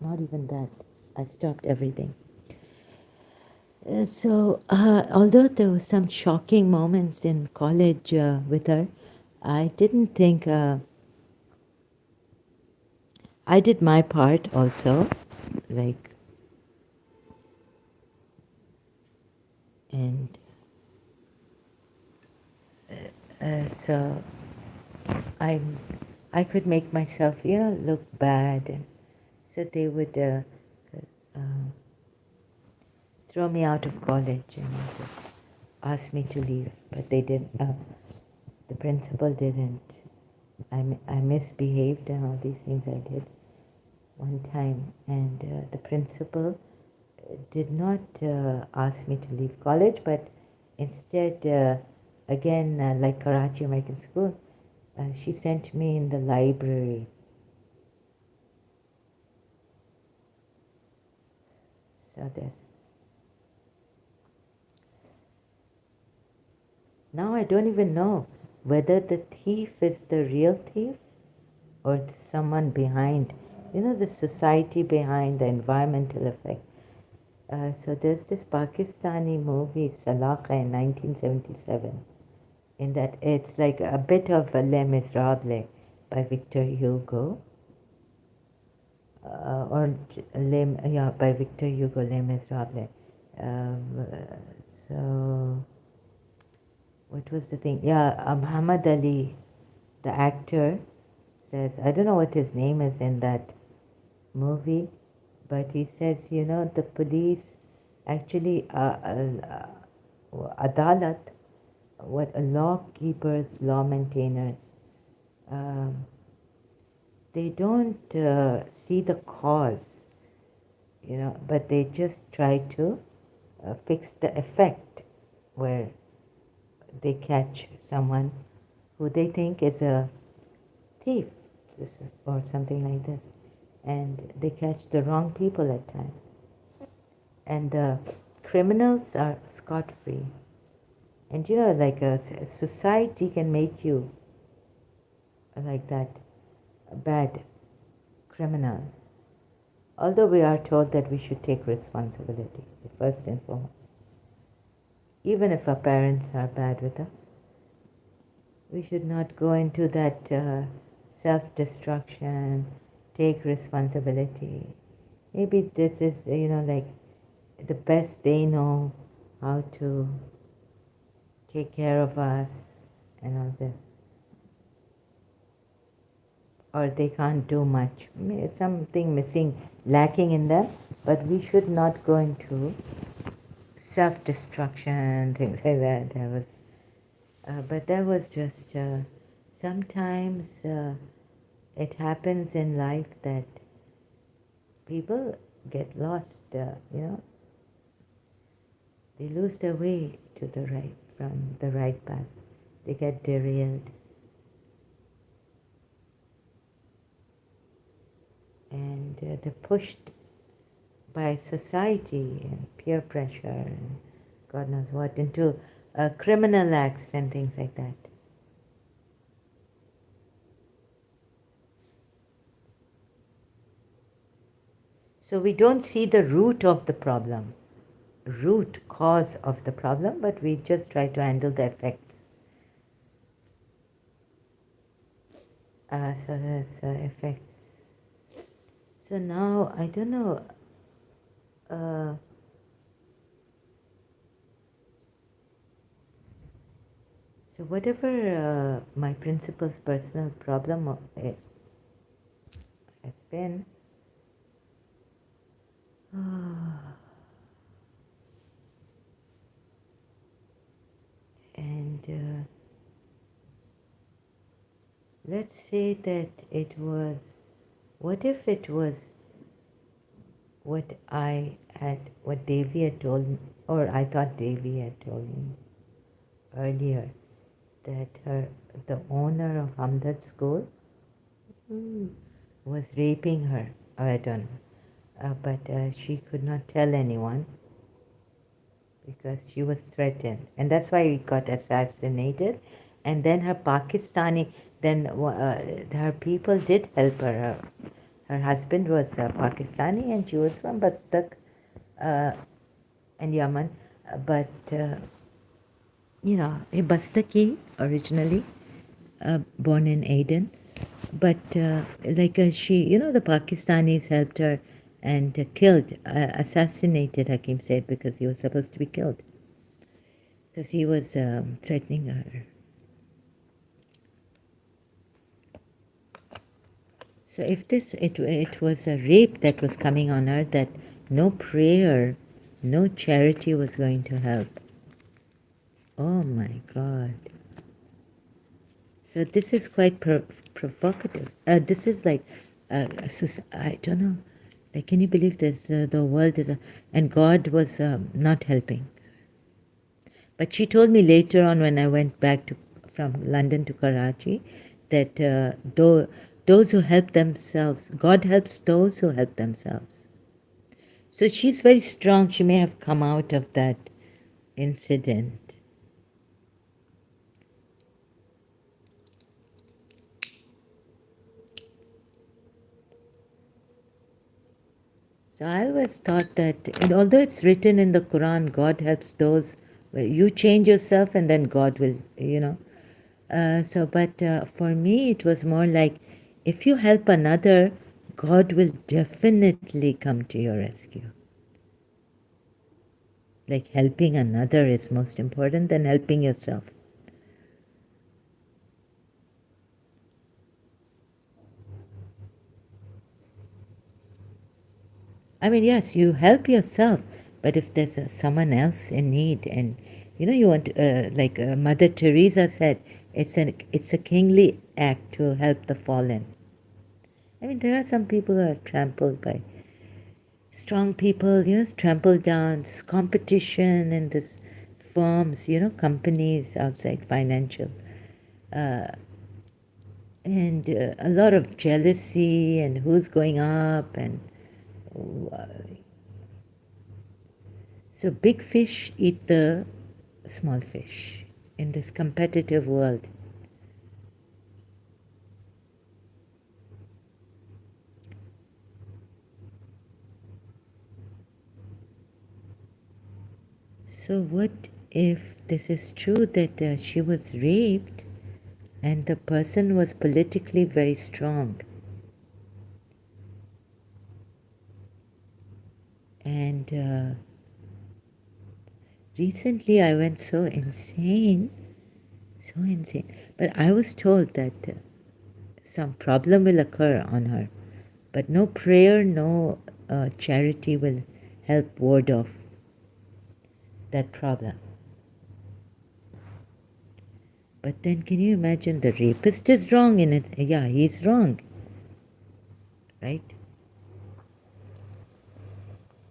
Not even that. I stopped everything. So although there were some shocking moments in college with her, I didn't think, I did my part also, like, and so I could make myself, look bad, and so they would throw me out of college and just ask me to leave, but they didn't. The principal didn't. I misbehaved and all these things I did one time, and the principal did not ask me to leave college, but instead, again, like Karachi American School, she sent me in the library. So there's. Now I don't even know whether the thief is the real thief or someone behind, the society behind the environmental effect. So there's this Pakistani movie, Salaka, in 1977. In that it's like a bit of a Les Miserables by Victor Hugo. By Victor Hugo, Les Miserables. So, what was the thing? Yeah, Muhammad Ali, the actor, says, I don't know what his name is in that movie, but he says, the police actually, Adalat, what law keepers, law maintainers, um, they don't see the cause, but they just try to fix the effect, where they catch someone who they think is a thief or something like this, and they catch the wrong people at times. And the criminals are scot-free. And like a society can make you like that, a bad criminal. Although we are told that we should take responsibility, first and foremost. Even if our parents are bad with us, we should not go into that self-destruction, take responsibility. Maybe this is, like the best they know how to take care of us and all this. Or they can't do much. Something missing, lacking in them, but we should not go into self-destruction, things like that. But that was just, sometimes it happens in life that people get lost, they lose their way to the right, from the right path. They get derailed. And they're pushed by society and peer pressure and God knows what into criminal acts and things like that. So we don't see the root of the problem, root cause of the problem, but we just try to handle the effects. So there's effects. So now, I don't know, so whatever my principal's personal problem has been, and let's say that it was, what if it was what Devi had told me, or I thought Devi had told me earlier, that the owner of Hamdard school was raping her. I don't know. But she could not tell anyone because she was threatened. And that's why he got assassinated. And then her her people did help her. Her husband was Pakistani and she was from Bastak and Yemen. But, a Bastaki originally, born in Aden. But she, the Pakistanis helped her and killed, assassinated Hakim Said because he was supposed to be killed. Because he was threatening her. So if it was a rape that was coming on her, that no prayer, no charity was going to help. Oh my God. So this is quite provocative. This is like, I don't know. Like, can you believe this? The world is, and God was not helping. But she told me later on when I went back from London to Karachi, that those who help themselves, God helps those who help themselves. So she's very strong. She may have come out of that incident. So I always thought that, and although it's written in the Quran, God helps those, you change yourself and then God will, but for me it was more like, if you help another, God will definitely come to your rescue. Like, helping another is most important than helping yourself. I mean, yes, you help yourself, but if there's someone else in need, and you want, like Mother Teresa said, It's a kingly act to help the fallen. I mean, there are some people who are trampled by strong people, trampled down. This competition and this firms, companies outside financial, and a lot of jealousy and who's going up, and so big fish eat the small fish in this competitive world. So what if this is true, that she was raped and the person was politically very strong? And recently I went so insane. But I was told that some problem will occur on her, but no prayer, no charity will help ward off that problem. But then can you imagine, the rapist is wrong in it? Yeah, he's wrong, right?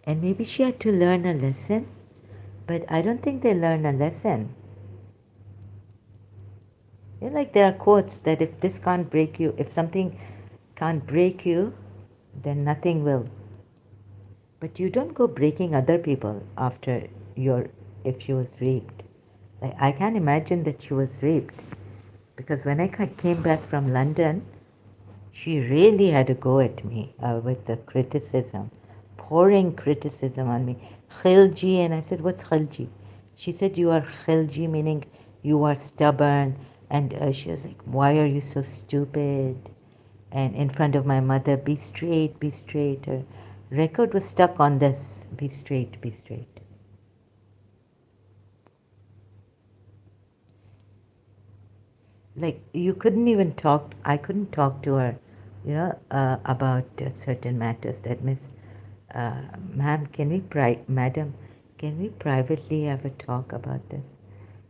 And maybe she had to learn a lesson, but I don't think they learn a lesson. Like there are quotes that if this can't break you, if something can't break you, then nothing will. But you don't go breaking other people after if she was raped. Like, I can't imagine that she was raped, because when I came back from London, she really had a go at me with the criticism, pouring criticism on me. Khilji, and I said, what's khilji? She said, you are khilji, meaning you are stubborn. And she was like, why are you so stupid? And in front of my mother, be straight, be straight. Her record was stuck on this, be straight, be straight. Like, you couldn't even talk, I couldn't talk to her, about certain matters that ma'am, madam, can we privately have a talk about this?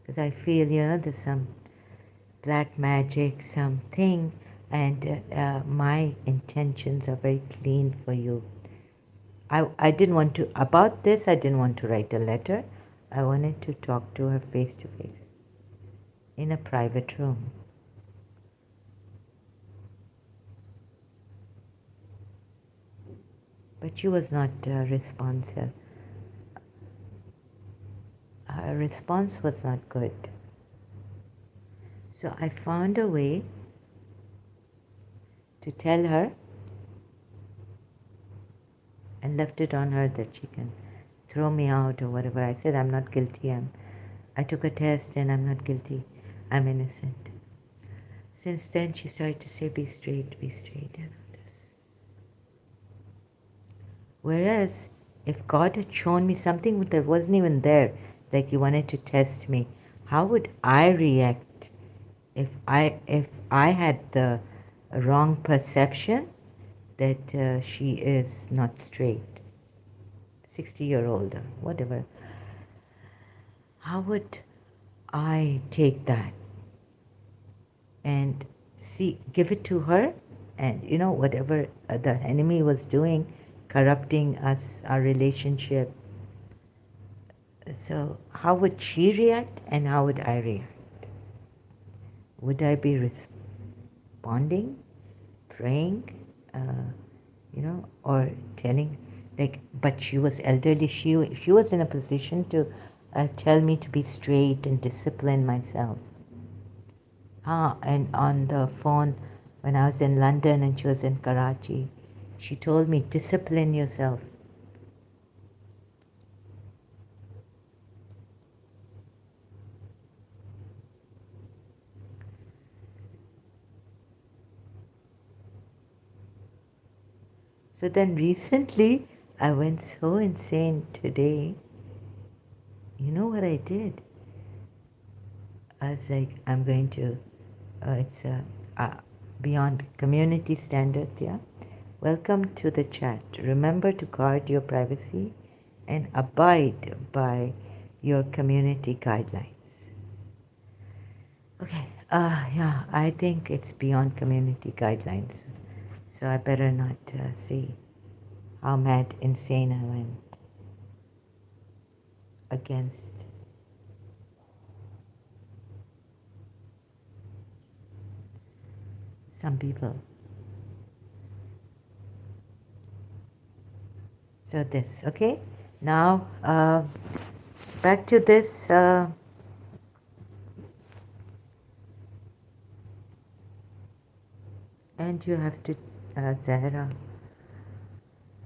Because I feel, there's some black magic, something, and my intentions are very clean for you. I didn't want to, about this, I didn't want to write a letter. I wanted to talk to her face to face in a private room. But she was not responsive. Her response was not good. So I found a way to tell her and left it on her that she can throw me out or whatever. I said, I'm not guilty. I took a test and I'm not guilty. I'm innocent. Since then, she started to say, be straight, and all this. Whereas, if God had shown me something that wasn't even there, like He wanted to test me, how would I react if I had the wrong perception that she is not straight, 60-year-old, whatever? How would I take that and give it to her? And whatever the enemy was doing, corrupting us, our relationship. So how would she react and how would I react? Would I be responding, praying, or telling, but she was elderly, she was in a position to tell me to be straight and discipline myself. And on the phone, when I was in London and she was in Karachi, she told me, discipline yourself. So then recently, I went so insane today. You know what I did? I was like, I'm going to, it's beyond community standards, yeah? Welcome to the chat. Remember to guard your privacy and abide by your community guidelines. Okay, Yeah, I think it's beyond community guidelines. So I better not see how mad, insane I went against some people. So this, okay? Now, back to this. And you have to, Zahra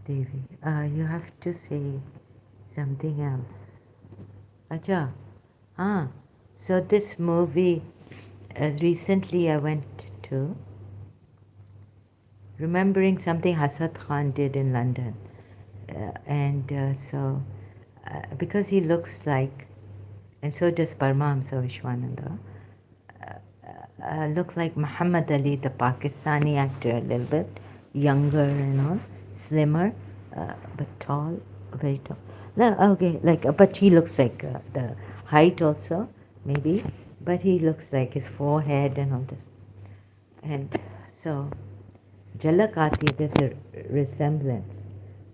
Devi, you have to say something else. Acha, so this movie, recently I went to, remembering something Hassan Khan did in London. Because he looks like, and so does Parma Hamsa Vishwananda, looks like Muhammad Ali, the Pakistani actor, a little bit younger and all, slimmer, but tall, very tall. No, okay, but he looks like the height also, maybe, but he looks like his forehead and all this. And so, Jalak aati, there's a resemblance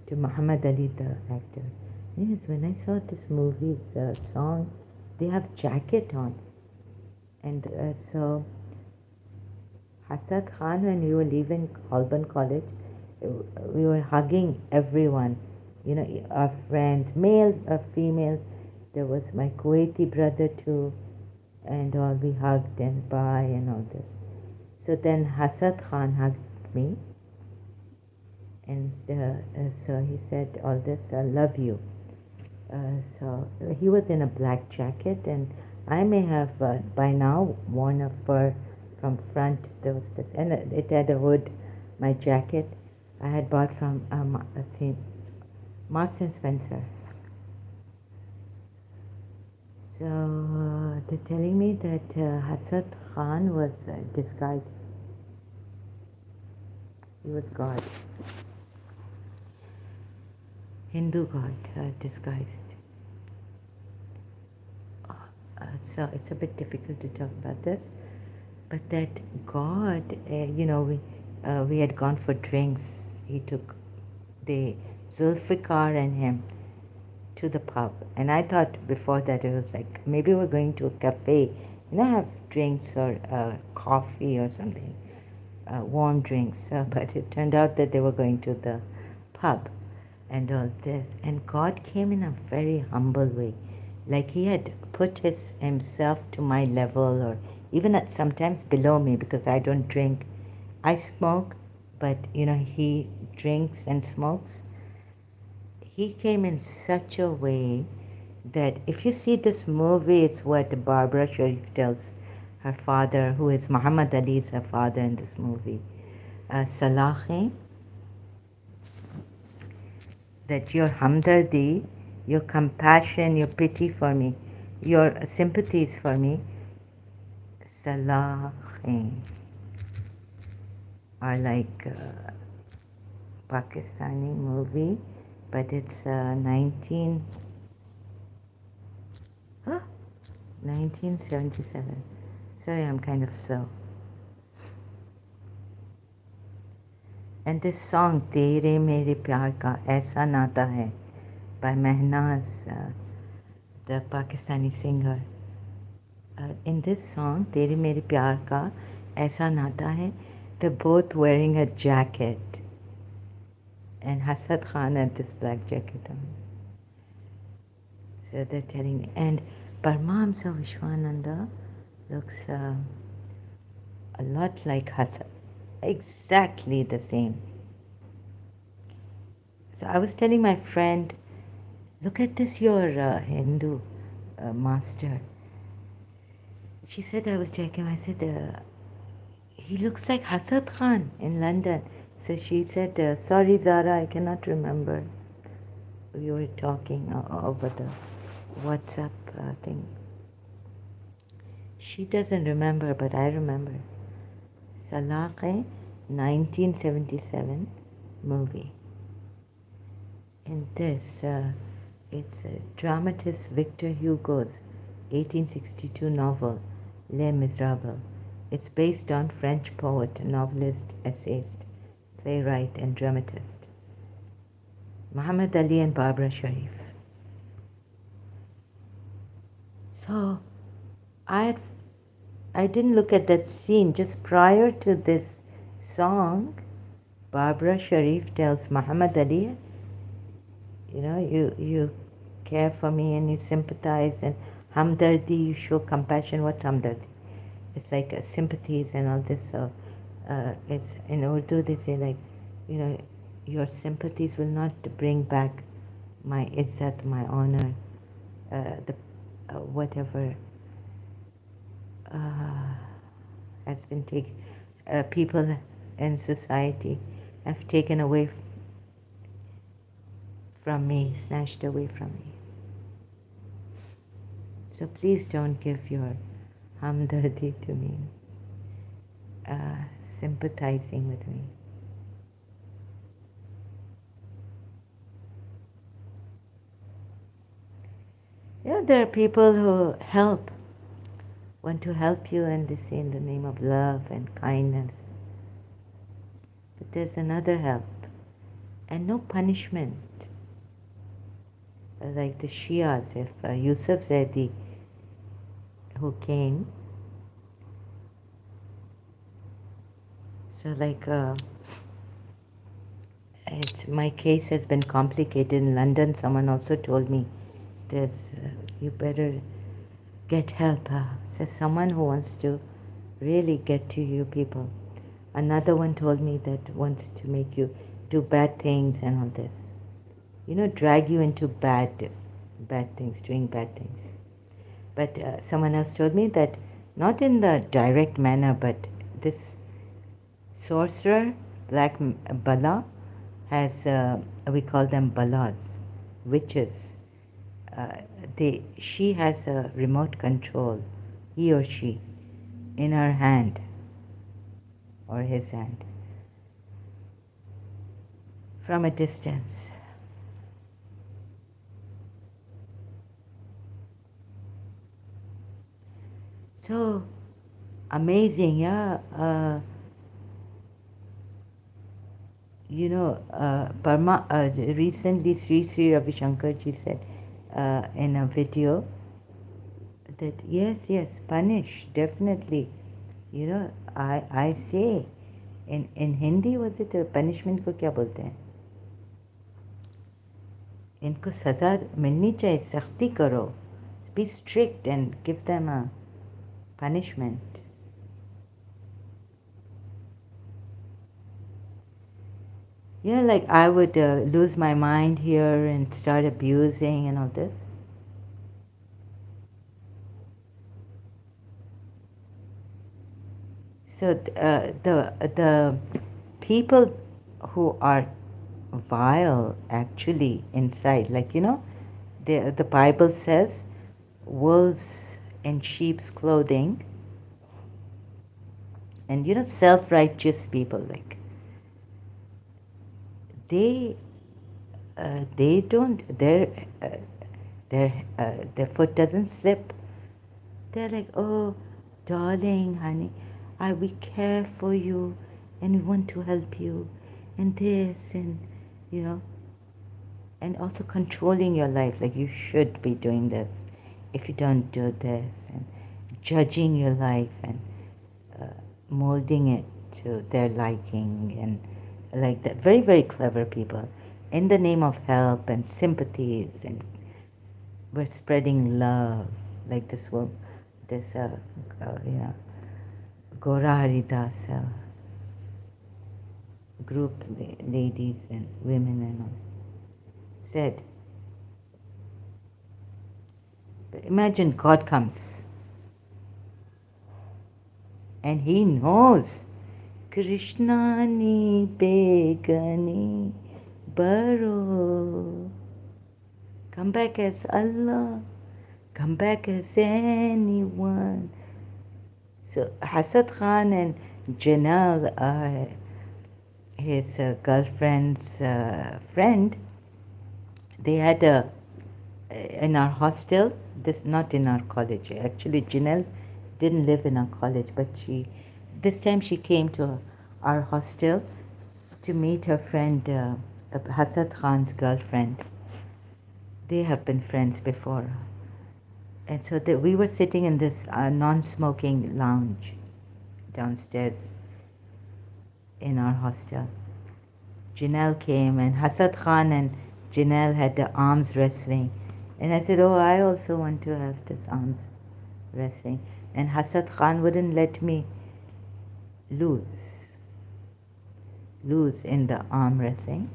to Muhammad Ali, the actor. Yes, when I saw this movie's song, they have jacket on. And so Hassan Khan, when we were leaving Holborn College, we were hugging everyone, our friends, male or female. There was my Kuwaiti brother too, and all we hugged and bye and all this. So then Hassan Khan hugged me, and so he said all this, I love you. So he was in a black jacket, and I may have by now worn a fur from front. There was this, and it had a hood. My jacket I had bought from Marks and Spencer. So they're telling me that Hassan Khan was disguised. He was God, Hindu God, disguised. So it's a bit difficult to talk about this, but that God, we had gone for drinks. He took the Zulfikar and him to the pub, and I thought before that it was like maybe we're going to a cafe, have drinks or coffee or something, warm drinks. But it turned out that they were going to the pub, and all this. And God came in a very humble way, like He had put Himself to my level, or even at sometimes below me, because I don't drink. I smoke, but He drinks and smokes. He came in such a way that if you see this movie, it's what Barbara Sharif tells her father, who is Muhammad Ali's her father in this movie, Salahi, that your hamdardi, your compassion, your pity for me, your sympathies for me, Salahi, are like Pakistani movie, but it's 1977. Sorry, I'm kind of slow. And this song, Tere Mere Pyar Ka Aisa Nata Hai, by Mehnaz, the Pakistani singer. In this song, Tere Mere Pyar Ka Aisa Nata Hai, they're both wearing a jacket. And Hassan Khan had this black jacket on. So they're telling me. And Parma Hamsa Vishwananda looks a lot like Hassan. Exactly the same. So I was telling my friend, look at this, your Hindu master. She said, I was checking. I said, he looks like Hassan Khan in London. So she said, sorry Zara, I cannot remember. We were talking over the WhatsApp thing. She doesn't remember, but I remember. Salaqe, 1977 movie. In this, it's dramatist Victor Hugo's 1862 novel, Les Miserables. It's based on French poet, novelist, essayist, playwright, and dramatist Muhammad Ali and Barbara Sharif. So I didn't look at that scene. Just prior to this song, Barbara Sharif tells Muhammad Ali, you care for me and you sympathize, and hamdardi, you show compassion. What's hamdardi? It's like sympathies and all this. So it's in Urdu they say like, your sympathies will not bring back my izzat, my honor, the whatever has been taken. People in society have taken away from me, snatched away from me. So please don't give your hamdardi to me, sympathizing with me. There are people who want to help you, and they say in the name of love and kindness. But there's another help, and no punishment. Like the Shias, if Yusuf Zaidi, who came, so like my case has been complicated in London. Someone also told me, you better get help. So someone who wants to really get to you people. Another one told me that wants to make you do bad things and all this. Drag you into bad things, doing bad things. But someone else told me that not in the direct manner, but this sorcerer, Black Bala, has, we call them Balas, witches. She has a remote control, he or she, in her hand or his hand, from a distance. So amazing, yeah. Burma, recently Sri Ravi Shankarji said in a video that yes, punish, definitely. I say, in Hindi, was it punishment को क्या बोलते हैं? इनको सजा मिलनी चाहिए, सख्ती करो. Be strict and give them a punishment. Like I would lose my mind here and start abusing and all this. So the people who are vile actually inside, like the Bible says, wolves in sheep's clothing, and self-righteous people, like they don't, their foot doesn't slip. They're like, oh darling, honey, we care for you and we want to help you and this, and and also controlling your life, like you should be doing this if you don't do this, and judging your life and molding it to their liking, and like that. Very, very clever people in the name of help and sympathies, and we're spreading love, like this Gora Haridas group, ladies and women and all, said, imagine God comes and he knows Krishna ni begani baro, come back as Allah, come back as anyone. So Hasad Khan and Janal, his girlfriend's friend, they had in our hostel, not in our college. Actually, Janelle didn't live in our college, but she this time she came to our hostel to meet her friend, Hassan Khan's girlfriend. They have been friends before. And so we were sitting in this non-smoking lounge downstairs in our hostel. Janelle came, and Hassan Khan and Janelle had the arms wrestling. And I said, oh, I also want to have this arms wrestling. And Hassan Khan wouldn't let me lose in the arm wrestling.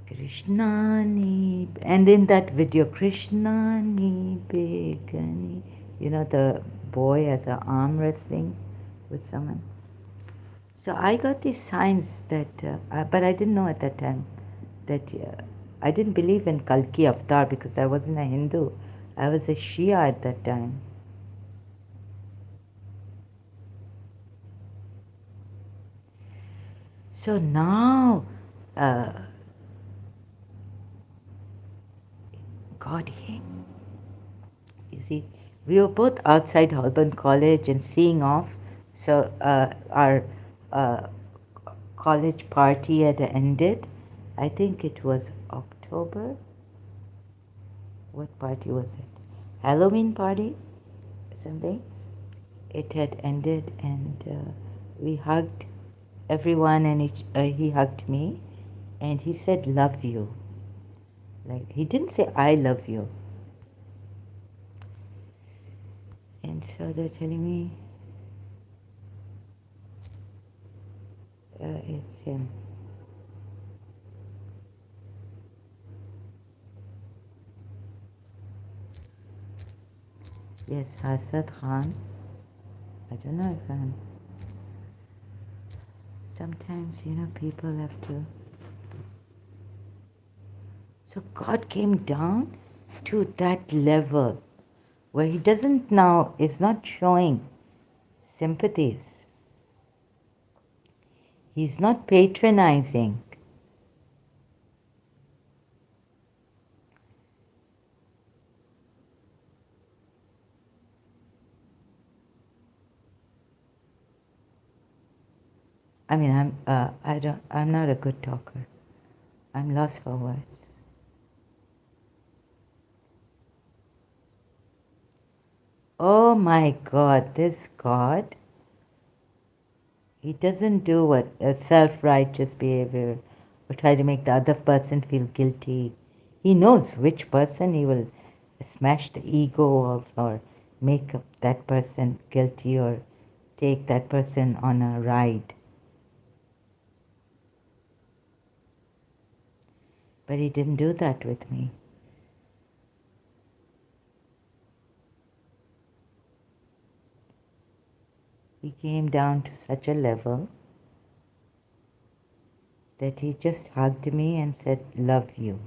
Krishnani, and in that video, Krishnani Begani, you know, the boy has an arm wrestling with someone. So I got these signs that, but I didn't know at that time that I didn't believe in Kalki Avatar because I wasn't a Hindu. I was a Shia at that time. So now, God came. You see, we were both outside Holborn College and seeing off. So our college party had ended. I think it was October. What party was it? Halloween party? Something. It had ended, and we hugged everyone, and he hugged me, and he said, "Love you." Like, he didn't say, "I love you." And so they're telling me, it's him. Yes, Hassan Khan. I don't know if I'm... Sometimes, you know, people have to... So God came down to that level where he doesn't now, is not showing sympathies. He's not patronizing. I mean, I'm not a good talker. I'm lost for words. Oh my God, this God, he doesn't do what a self-righteous behavior or try to make the other person feel guilty. He knows which person he will smash the ego of or make that person guilty or take that person on a ride. But he didn't do that with me. He came down to such a level that he just hugged me and said, "Love you."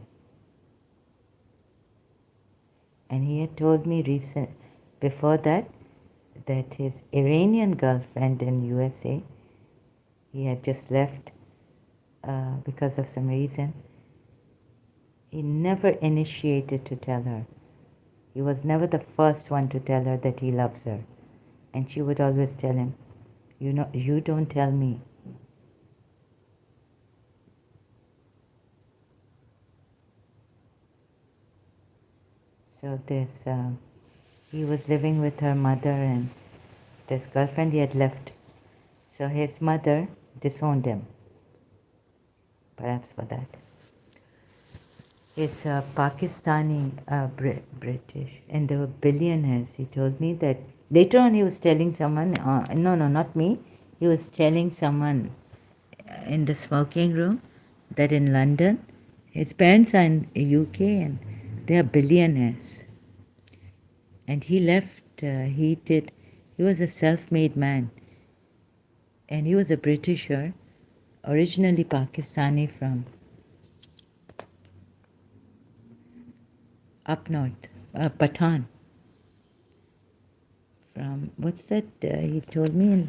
And he had told me before that his Iranian girlfriend in USA, he had just left because of some reason. He never initiated to tell her. He was never the first one to tell her that he loves her. And she would always tell him, "You know, you don't tell me." So he was living with her mother and this girlfriend he had left. So his mother disowned him, perhaps for that. His Pakistani, British, and they were billionaires. He told me that later on he was telling someone, no, not me, he was telling someone in the smoking room that in London, his parents are in the UK and they are billionaires. And he left, he was a self-made man. And he was a Britisher, originally Pakistani from up north, Pathan. From, what's that he told me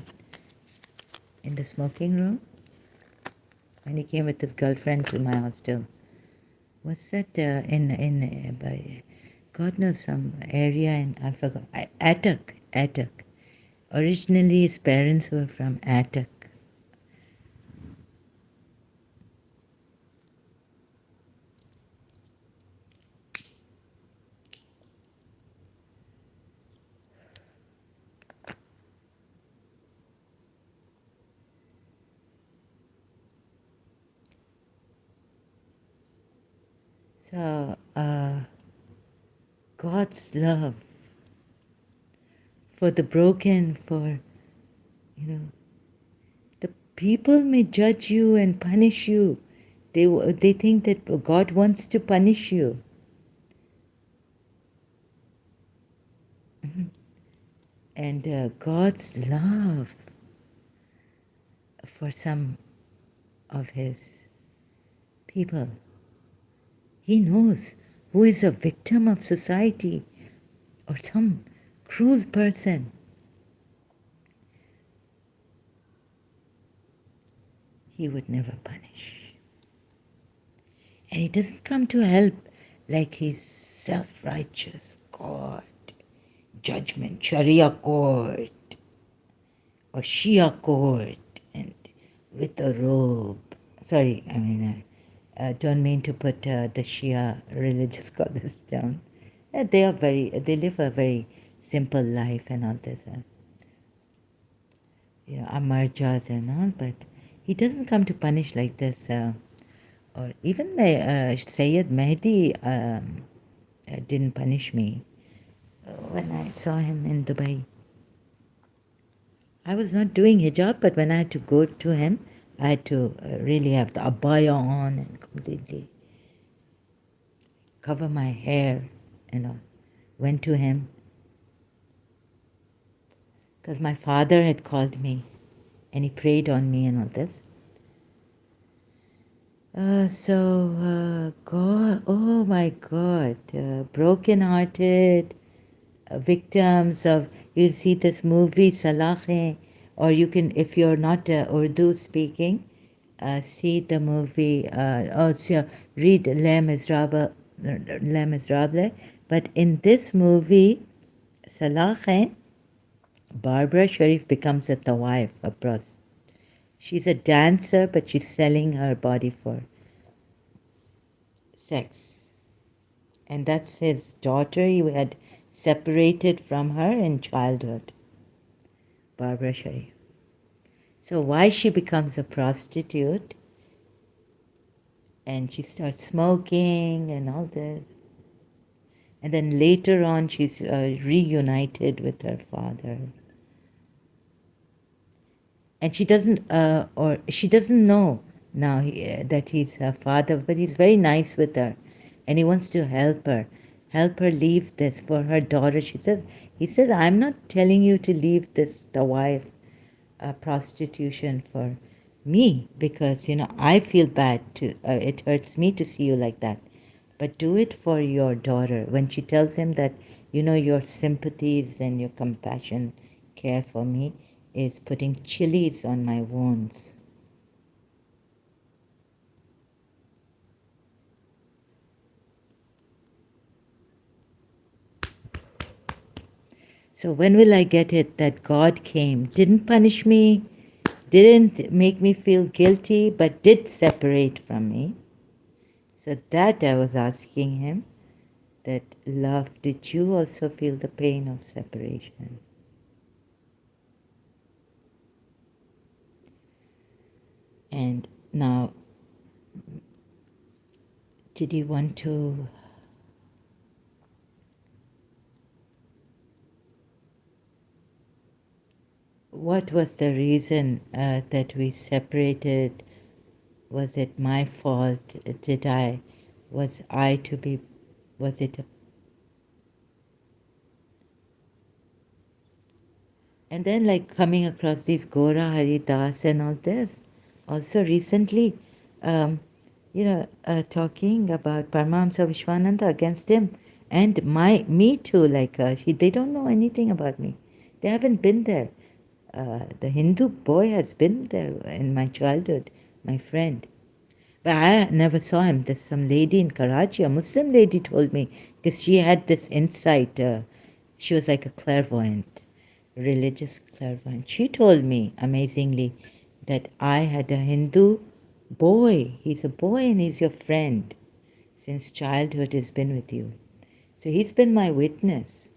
in the smoking room? When he came with his girlfriend to my hostel. What's that by God knows some area in, I forgot, Attic. Attock. Originally, his parents were from Attock. So, God's love for the broken, for, the people may judge you and punish you. They think that God wants to punish you. And God's love for some of his people. He knows who is a victim of society or some cruel person. He would never punish. And he doesn't come to help like his self-righteous God, judgment, Sharia court, or Shia court, and with a robe. Sorry, don't mean to put the Shia religious scholars down. They live a very simple life and all this, amarjas and all, but he doesn't come to punish like this. Or even Sayyid Mehdi didn't punish me when I saw him in Dubai. I was not doing hijab, but when I had to go to him, I had to really have the abaya on and completely cover my hair and all. Went to him because my father had called me and he prayed on me and all this. God, oh my God, broken-hearted victims of, you'll see this movie, Salahe, or you can, if you're not Urdu speaking, see the movie, also read Les Miserables, but in this movie, Salahe, Barbara Sharif becomes a tawaif, a prostitute. She's a dancer, but she's selling her body for sex. And that's his daughter. He had separated from her in childhood, Barbara Sharif. So why she becomes a prostitute and she starts smoking and all this. And then later on she's reunited with her father. And she doesn't know now that he's her father, but he's very nice with her, and he wants to help her leave this for her daughter. He says, I'm not telling you to leave this the wife prostitution for me, because I feel bad to it hurts me to see you like that, but do it for your daughter. When she tells him that your sympathies and your compassion, care for me is putting chilies on my wounds. So when will I get it that God came, didn't punish me, didn't make me feel guilty, but did separate from me? So that I was asking him, that love, did you also feel the pain of separation? And now, did you want to what was the reason that we separated? Was it my fault? Was it a... And then like coming across these Gora Haridas and all this, also recently, talking about Paramahamsa Vishwananda against him, and me too, like they don't know anything about me. They haven't been there. The Hindu boy has been there in my childhood, my friend. But I never saw him. There's some lady in Karachi, a Muslim lady, told me, because she had this insight. She was like a clairvoyant. religious clairvoyant. She told me, amazingly, that I had a Hindu boy. He's a boy and he's your friend. Since childhood, he's been with you. So he's been my witness.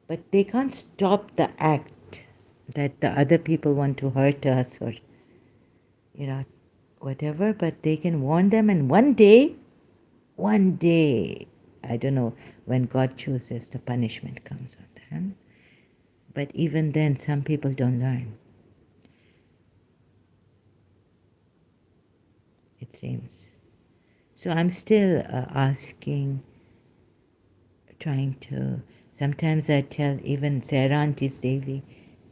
But they can't stop the act that the other people want to hurt us or, whatever, but they can warn them, and one day, I don't know, when God chooses, the punishment comes on them. But even then, some people don't learn, it seems. So I'm still asking, trying to, sometimes I tell even Sarah Auntie Devi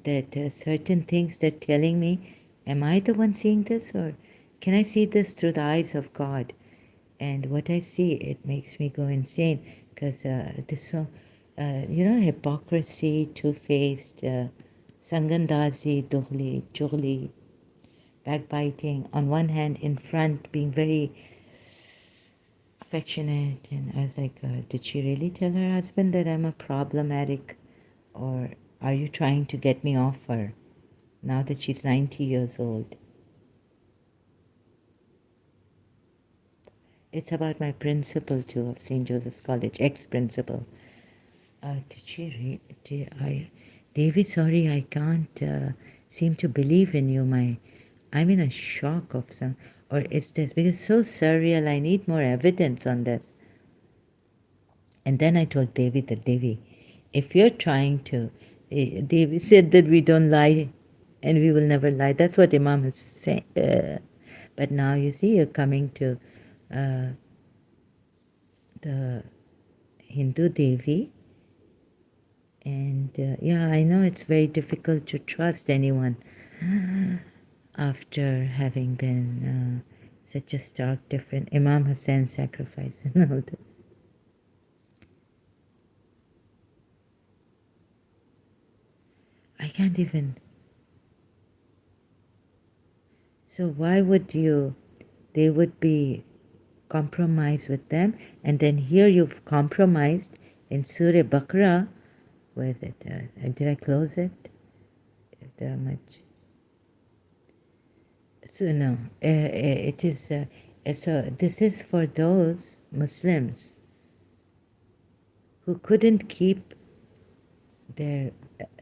that certain things they're telling me, am I the one seeing this, or can I see this through the eyes of God? And what I see, it makes me go insane, because this so, hypocrisy, two-faced, sangandazi, dughli, chughli, backbiting. On one hand, in front, being very affectionate, and I was like, did she really tell her husband that I'm a problematic, or are you trying to get me off her now that she's 90 years old? It's about my principal too of St. Joseph's College, ex-principal. Did she read? David, sorry, I can't seem to believe in you. I'm in a shock of some, or is this, because it's so surreal, I need more evidence on this. And then I told David that, David, if you're trying to, David said that we don't lie and we will never lie. That's what Imam is saying. But now you see, you're coming to the Hindu Devi. And yeah, I know it's very difficult to trust anyone after having been such a stark different Imam Hussain sacrifice and all this. I can't even. So why would they would be compromised with them, and then here you've compromised in Surah Baqarah. Where is it? Did I close it? If there are much. So no, it is. So this is for those Muslims who couldn't keep their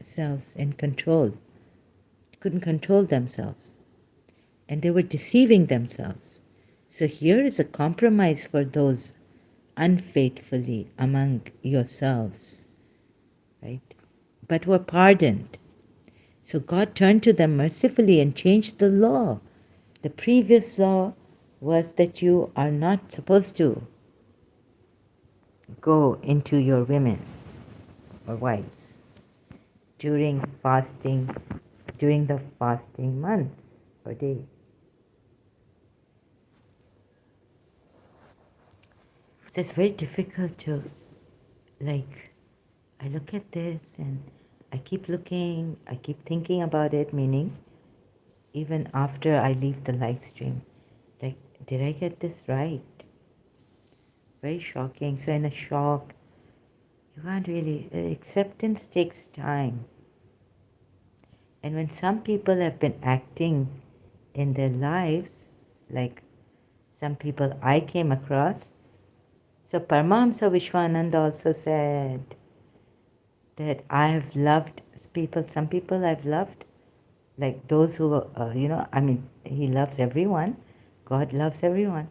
selves in control, couldn't control themselves, and they were deceiving themselves. So here is a compromise for those unfaithfully among yourselves, right? But were pardoned. So God turned to them mercifully and changed the law. The previous law was that you are not supposed to go into your women or wives during the fasting months or days. So it's very difficult to, I look at this and I keep looking, I keep thinking about it, meaning even after I leave the live stream, did I get this right? Very shocking. So in a shock, you can't really, acceptance takes time. And when some people have been acting in their lives, like some people I came across, so Paramahamsa Vishwananda also said that I have loved people, some people I've loved, like those who, he loves everyone, God loves everyone,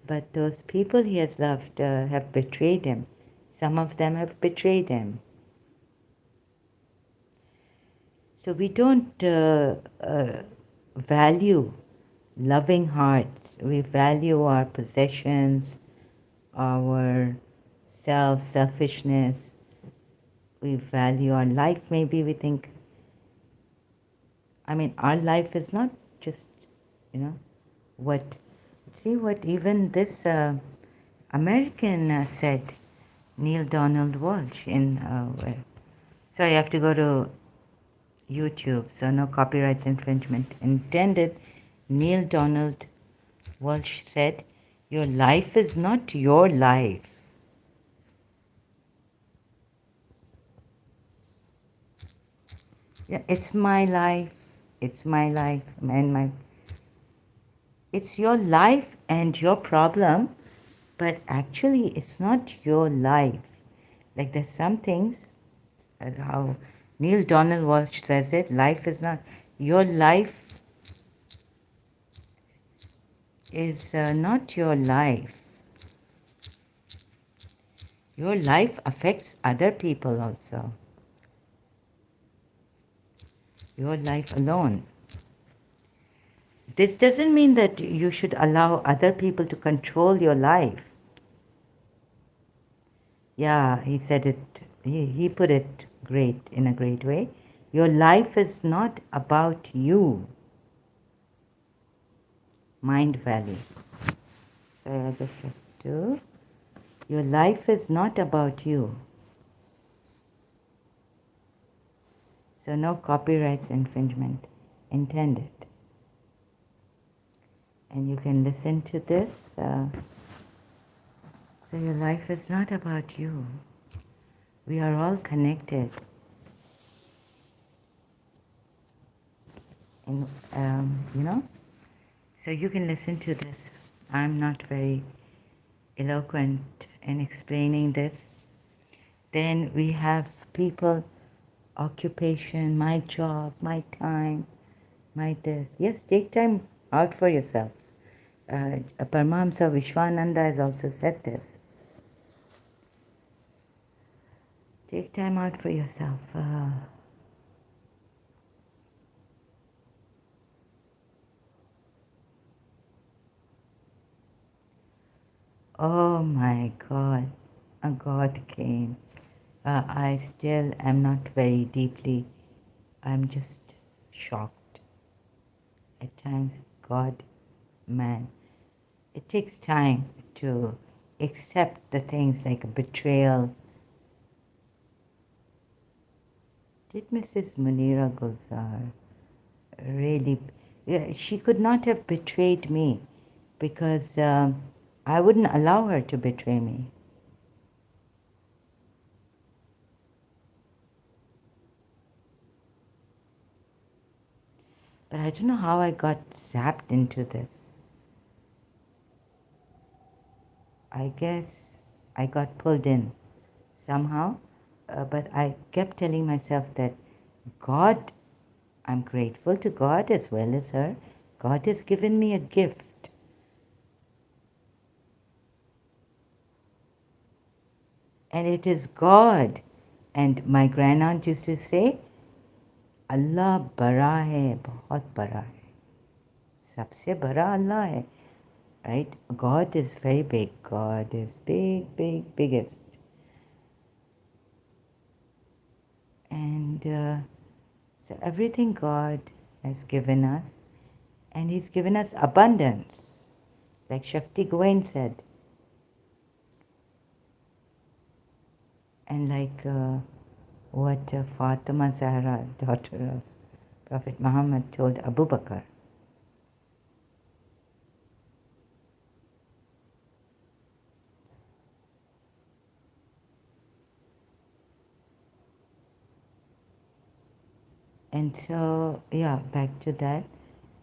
but those people he has loved have betrayed him. Some of them have betrayed him. So we don't value loving hearts. We value our possessions, our selfishness. We value our life. Maybe we think, our life is not just, see what even this American said, Neil Donald Walsh in, sorry, I have to go to YouTube, so no copyrights infringement intended. Neil Donald Walsh said, your life is not your life. Yeah, it's my life. It's my life and my. It's your life and your problem, but actually, it's not your life. Like there's some things, as how Neil Donald Walsh says it, life is not your life is not your life. Your life affects other people also. Your life alone. This doesn't mean that you should allow other people to control your life. Yeah, he said it, he put it great, in a great way. Your life is not about you. Mind Valley. So I just have to. Your life is not about you. So no copyrights infringement intended. And you can listen to this. So your life is not about you. We are all connected. And, you know, so you can listen to this. I'm not very eloquent in explaining this. Then we have people, occupation, my job, my time, my this. Yes, take time out for yourselves. Paramahamsa Vishwananda has also said this. Take time out for yourself. Oh my God, a God came. I still am not very deeply, I'm just shocked. At times, God, man, it takes time to accept the things like a betrayal. Did Mrs. Munira Gulzar really, yeah, she could not have betrayed me because I wouldn't allow her to betray me. But I don't know how I got zapped into this. I guess I got pulled in somehow, but I kept telling myself that God, I'm grateful to God as well as her. God has given me a gift. And it is God. And my grandaunt used to say, Allah bara hai, bahut bara hai. Sabse bara Allah hai. Right? God is very big. God is big, big, biggest. And so everything God has given us, and He's given us abundance. Like Shakti Gawain said. And like what Fatima Zahra, daughter of Prophet Muhammad, told Abu Bakr. And so, yeah, back to that,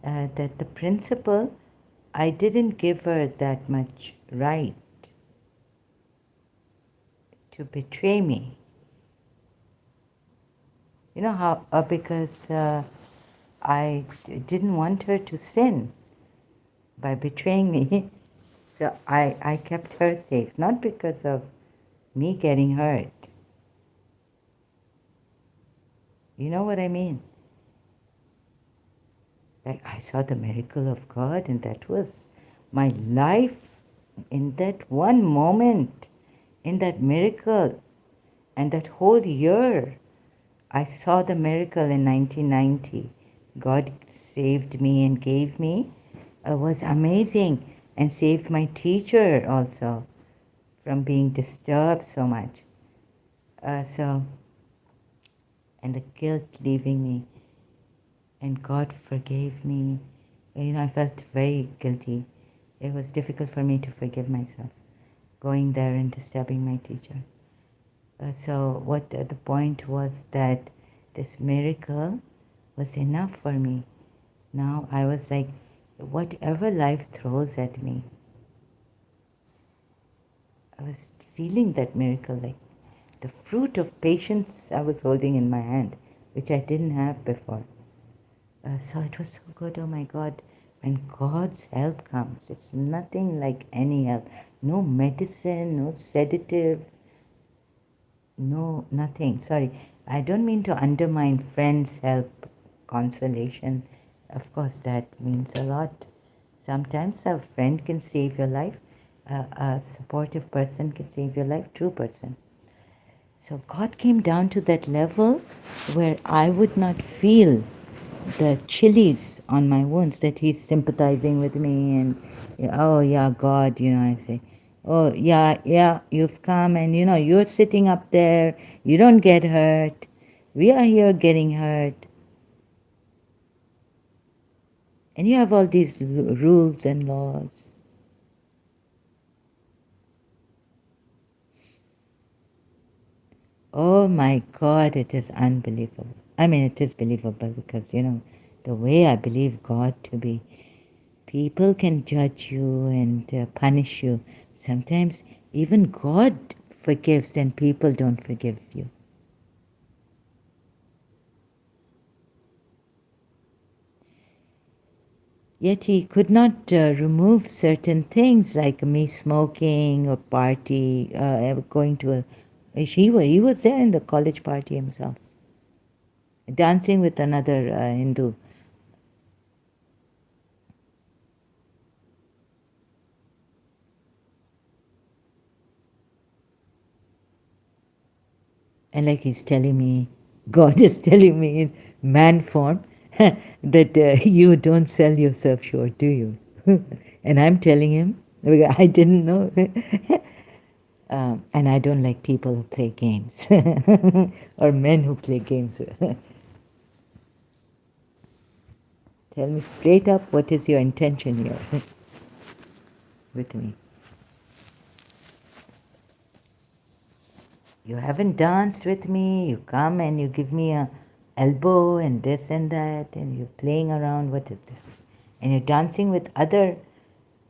that the principle, I didn't give her that much right to betray me. You know how, because I didn't want her to sin by betraying me. So I kept her safe, not because of me getting hurt. You know what I mean? Like I saw the miracle of God, and that was my life in that one moment, in that miracle, and that whole year. I saw the miracle in 1990. God saved me and gave me. It was amazing, and saved my teacher also from being disturbed so much. And the guilt leaving me, and God forgave me. You know, I felt very guilty. It was difficult for me to forgive myself, going there and disturbing my teacher. So what the point was that this miracle was enough for me. Now I was like, whatever life throws at me, I was feeling that miracle, like the fruit of patience I was holding in my hand, which I didn't have before. So it was so good, oh my God. When God's help comes, it's nothing like any help. No medicine, no sedative, no, nothing. Sorry, I don't mean to undermine friends' help, consolation. Of course, that means a lot. Sometimes a friend can save your life. A supportive person can save your life, true person. So God came down to that level where I would not feel the chilies on my wounds, that He's sympathizing with me and, oh yeah, God, I say, oh yeah, you've come and you're sitting up there, you don't get hurt. We are here getting hurt. And you have all these rules and laws. Oh my God, it is unbelievable. I mean, it is believable because, the way I believe God to be, people can judge you and punish you. Sometimes even God forgives and people don't forgive you. Yet He could not remove certain things like me smoking or party, going to a... He was there in the college party himself, dancing with another Hindu. And like He's telling me, God is telling me in man form that you don't sell yourself short, do you? And I'm telling Him, because I didn't know. And I don't like people who play games or men who play games. Tell me straight up, what is your intention here with me? You haven't danced with me, you come and you give me a elbow and this and that, and you're playing around, what is this? And you're dancing with other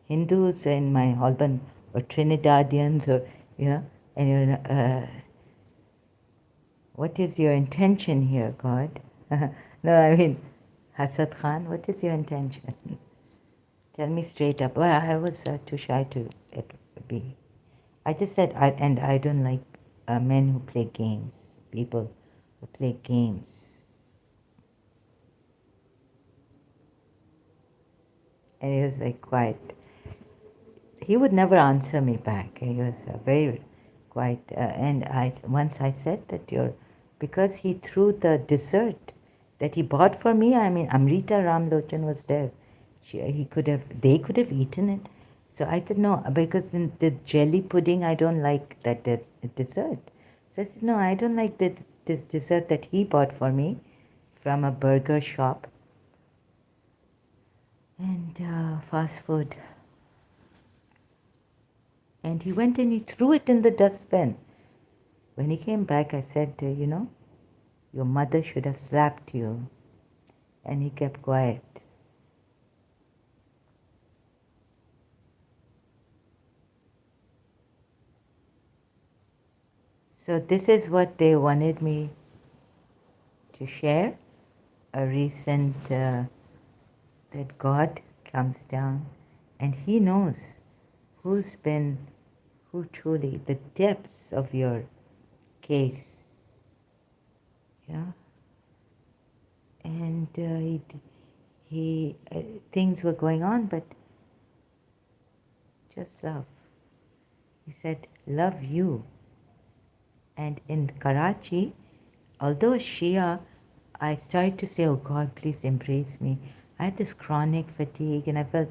Hindus in my husband, or Trinidadians, or, and you're, what is your intention here, God? No, I mean, Hasad Khan, what is your intention? Tell me straight up. Well, I was too shy to be. I just said, I don't like men who play games, people who play games. And he was like quiet. He would never answer me back. He was very quiet. And once I said that because he threw the dessert that he bought for me. I mean, Amrita Ramlochan was there. They could have eaten it. So I said, no, because in the jelly pudding, I don't like that dessert. So I said, no, I don't like this dessert that he bought for me from a burger shop and fast food. And he went and he threw it in the dustbin. When he came back, I said, your mother should have slapped you. And he kept quiet. So this is what they wanted me to share. A recent, that God comes down and He knows who truly, the depths of your case. Yeah. And things were going on, but just love. He said, love you. And in Karachi, although Shia, I started to say, oh God, please embrace me. I had this chronic fatigue and I felt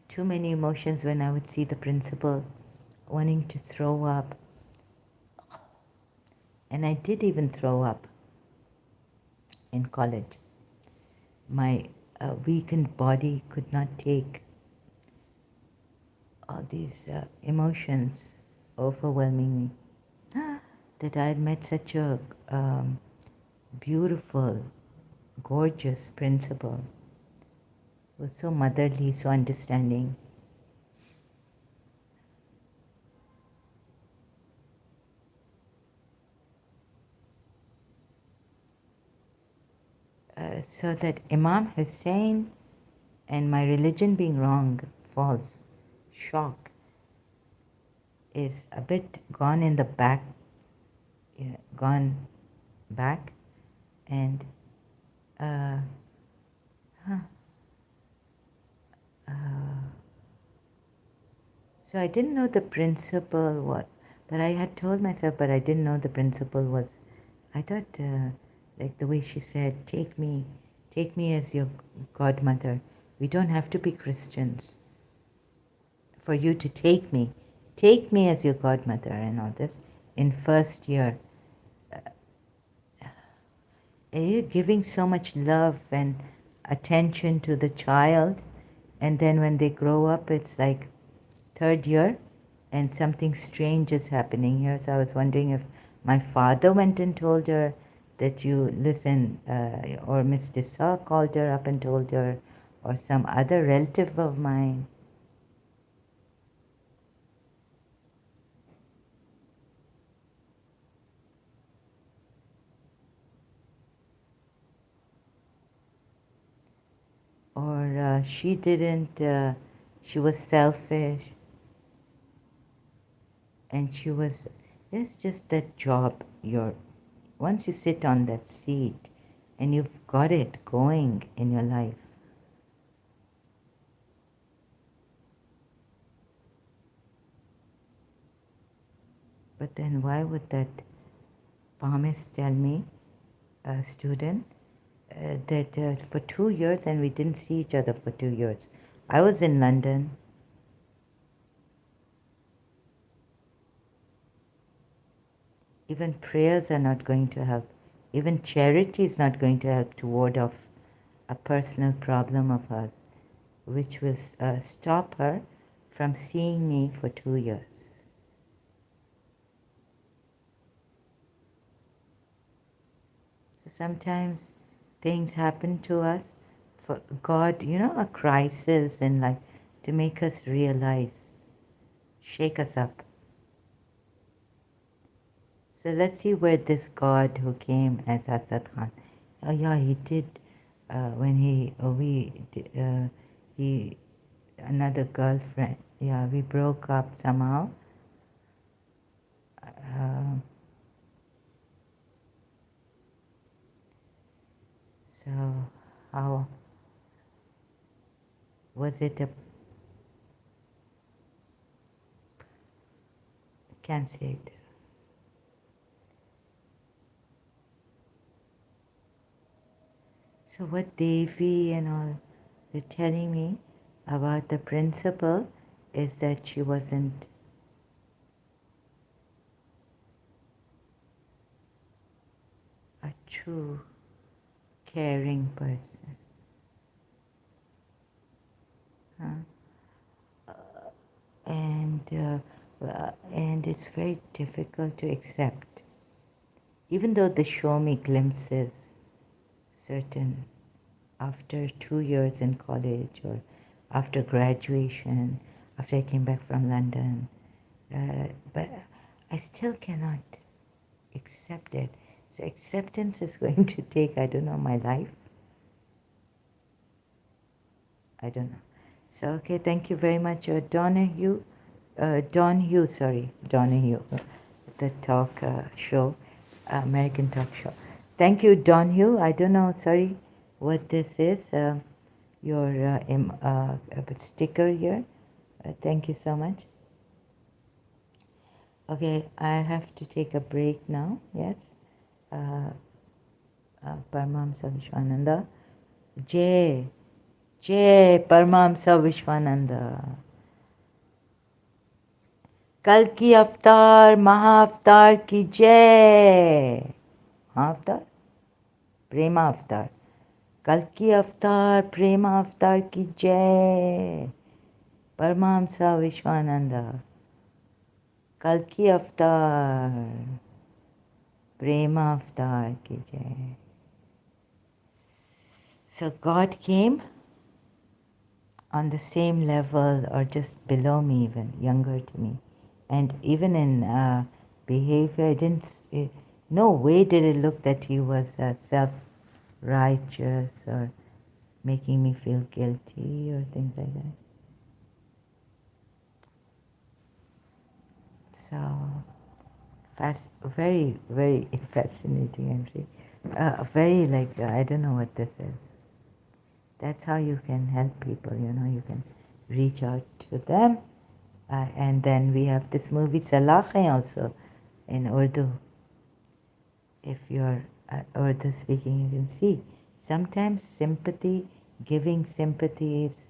too many emotions when I would see the principal wanting to throw up. And I did even throw up in college. My weakened body could not take all these emotions overwhelming me. That I had met such a beautiful, gorgeous principal. He was so motherly, so understanding. So that Imam Hussein and my religion being wrong, false, shock, is a bit gone in the back, gone back, and uh, huh, uh, so I didn't know the principle what, but I had told myself, but I didn't know the principle was. I thought, like the way she said, take me as your godmother. We don't have to be Christians for you to take me. Take me as your godmother and all this in first year. You're giving so much love and attention to the child, and then when they grow up, it's like third year, and something strange is happening here. So I was wondering if my father went and told her that you listen, or Mr. Saw called her up and told her, or some other relative of mine. Or she didn't, she was selfish, and she was, it's just that job. Once you sit on that seat and you've got it going in your life, but then why would that palmist tell me, a student, that for 2 years, and we didn't see each other for 2 years. I was in London. Even prayers are not going to help. Even charity is not going to help to ward off a personal problem of hers, which was stop her from seeing me for 2 years. So sometimes things happen to us for God, a crisis in life to make us realize, shake us up. So let's see where this God who came as Asad Khan. Oh yeah, he did when he another girlfriend. Yeah, we broke up somehow. So how was it? Can't say it. So what Devi and all they're telling me about the principal is that she wasn't a true caring person. And it's very difficult to accept. Even though they show me glimpses, certain, after 2 years in college or after graduation, after I came back from London, but I still cannot accept it. So acceptance is going to take, I don't know, my life. I don't know. So, okay, thank you very much, Donahue, the talk show, American talk show. Thank you, Donahue. I don't know, sorry, what this is. Your sticker here. Thank you so much. Okay, I have to take a break now. Yes. Paramahamsa Vishwananda. Jai Paramahamsa Vishwananda. कल की अवतार महाअवतार की जय। महाअवतार प्रेमा अवतार, कल की अवतार प्रेमा अवतार की जय। परमहंसा विश्वानंदा, कल की अवतार प्रेमा अवतार की जय। So God came on the same level or just below me, even younger to me. And even in behavior, I didn't, no way did it look that he was self-righteous or making me feel guilty or things like that. So, very, very fascinating, I'm saying. Very like, I don't know what this is. That's how you can help people, you can reach out to them. And then we have this movie Salahi also in Urdu. If you're Urdu speaking, you can see. Sometimes sympathy, giving sympathies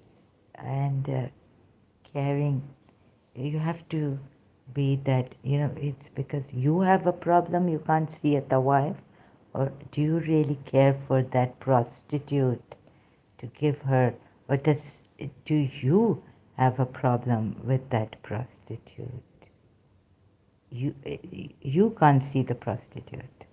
and caring, you have to be that, it's because you have a problem you can't see at the wife, or do you really care for that prostitute to give her, or do you have a problem with that prostitute? You can't see the prostitute.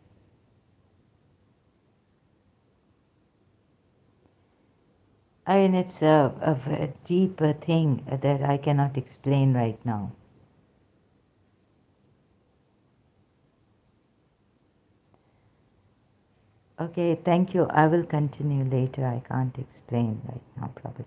I mean, it's a deeper thing that I cannot explain right now. Okay, thank you. I will continue later. I can't explain right now, probably.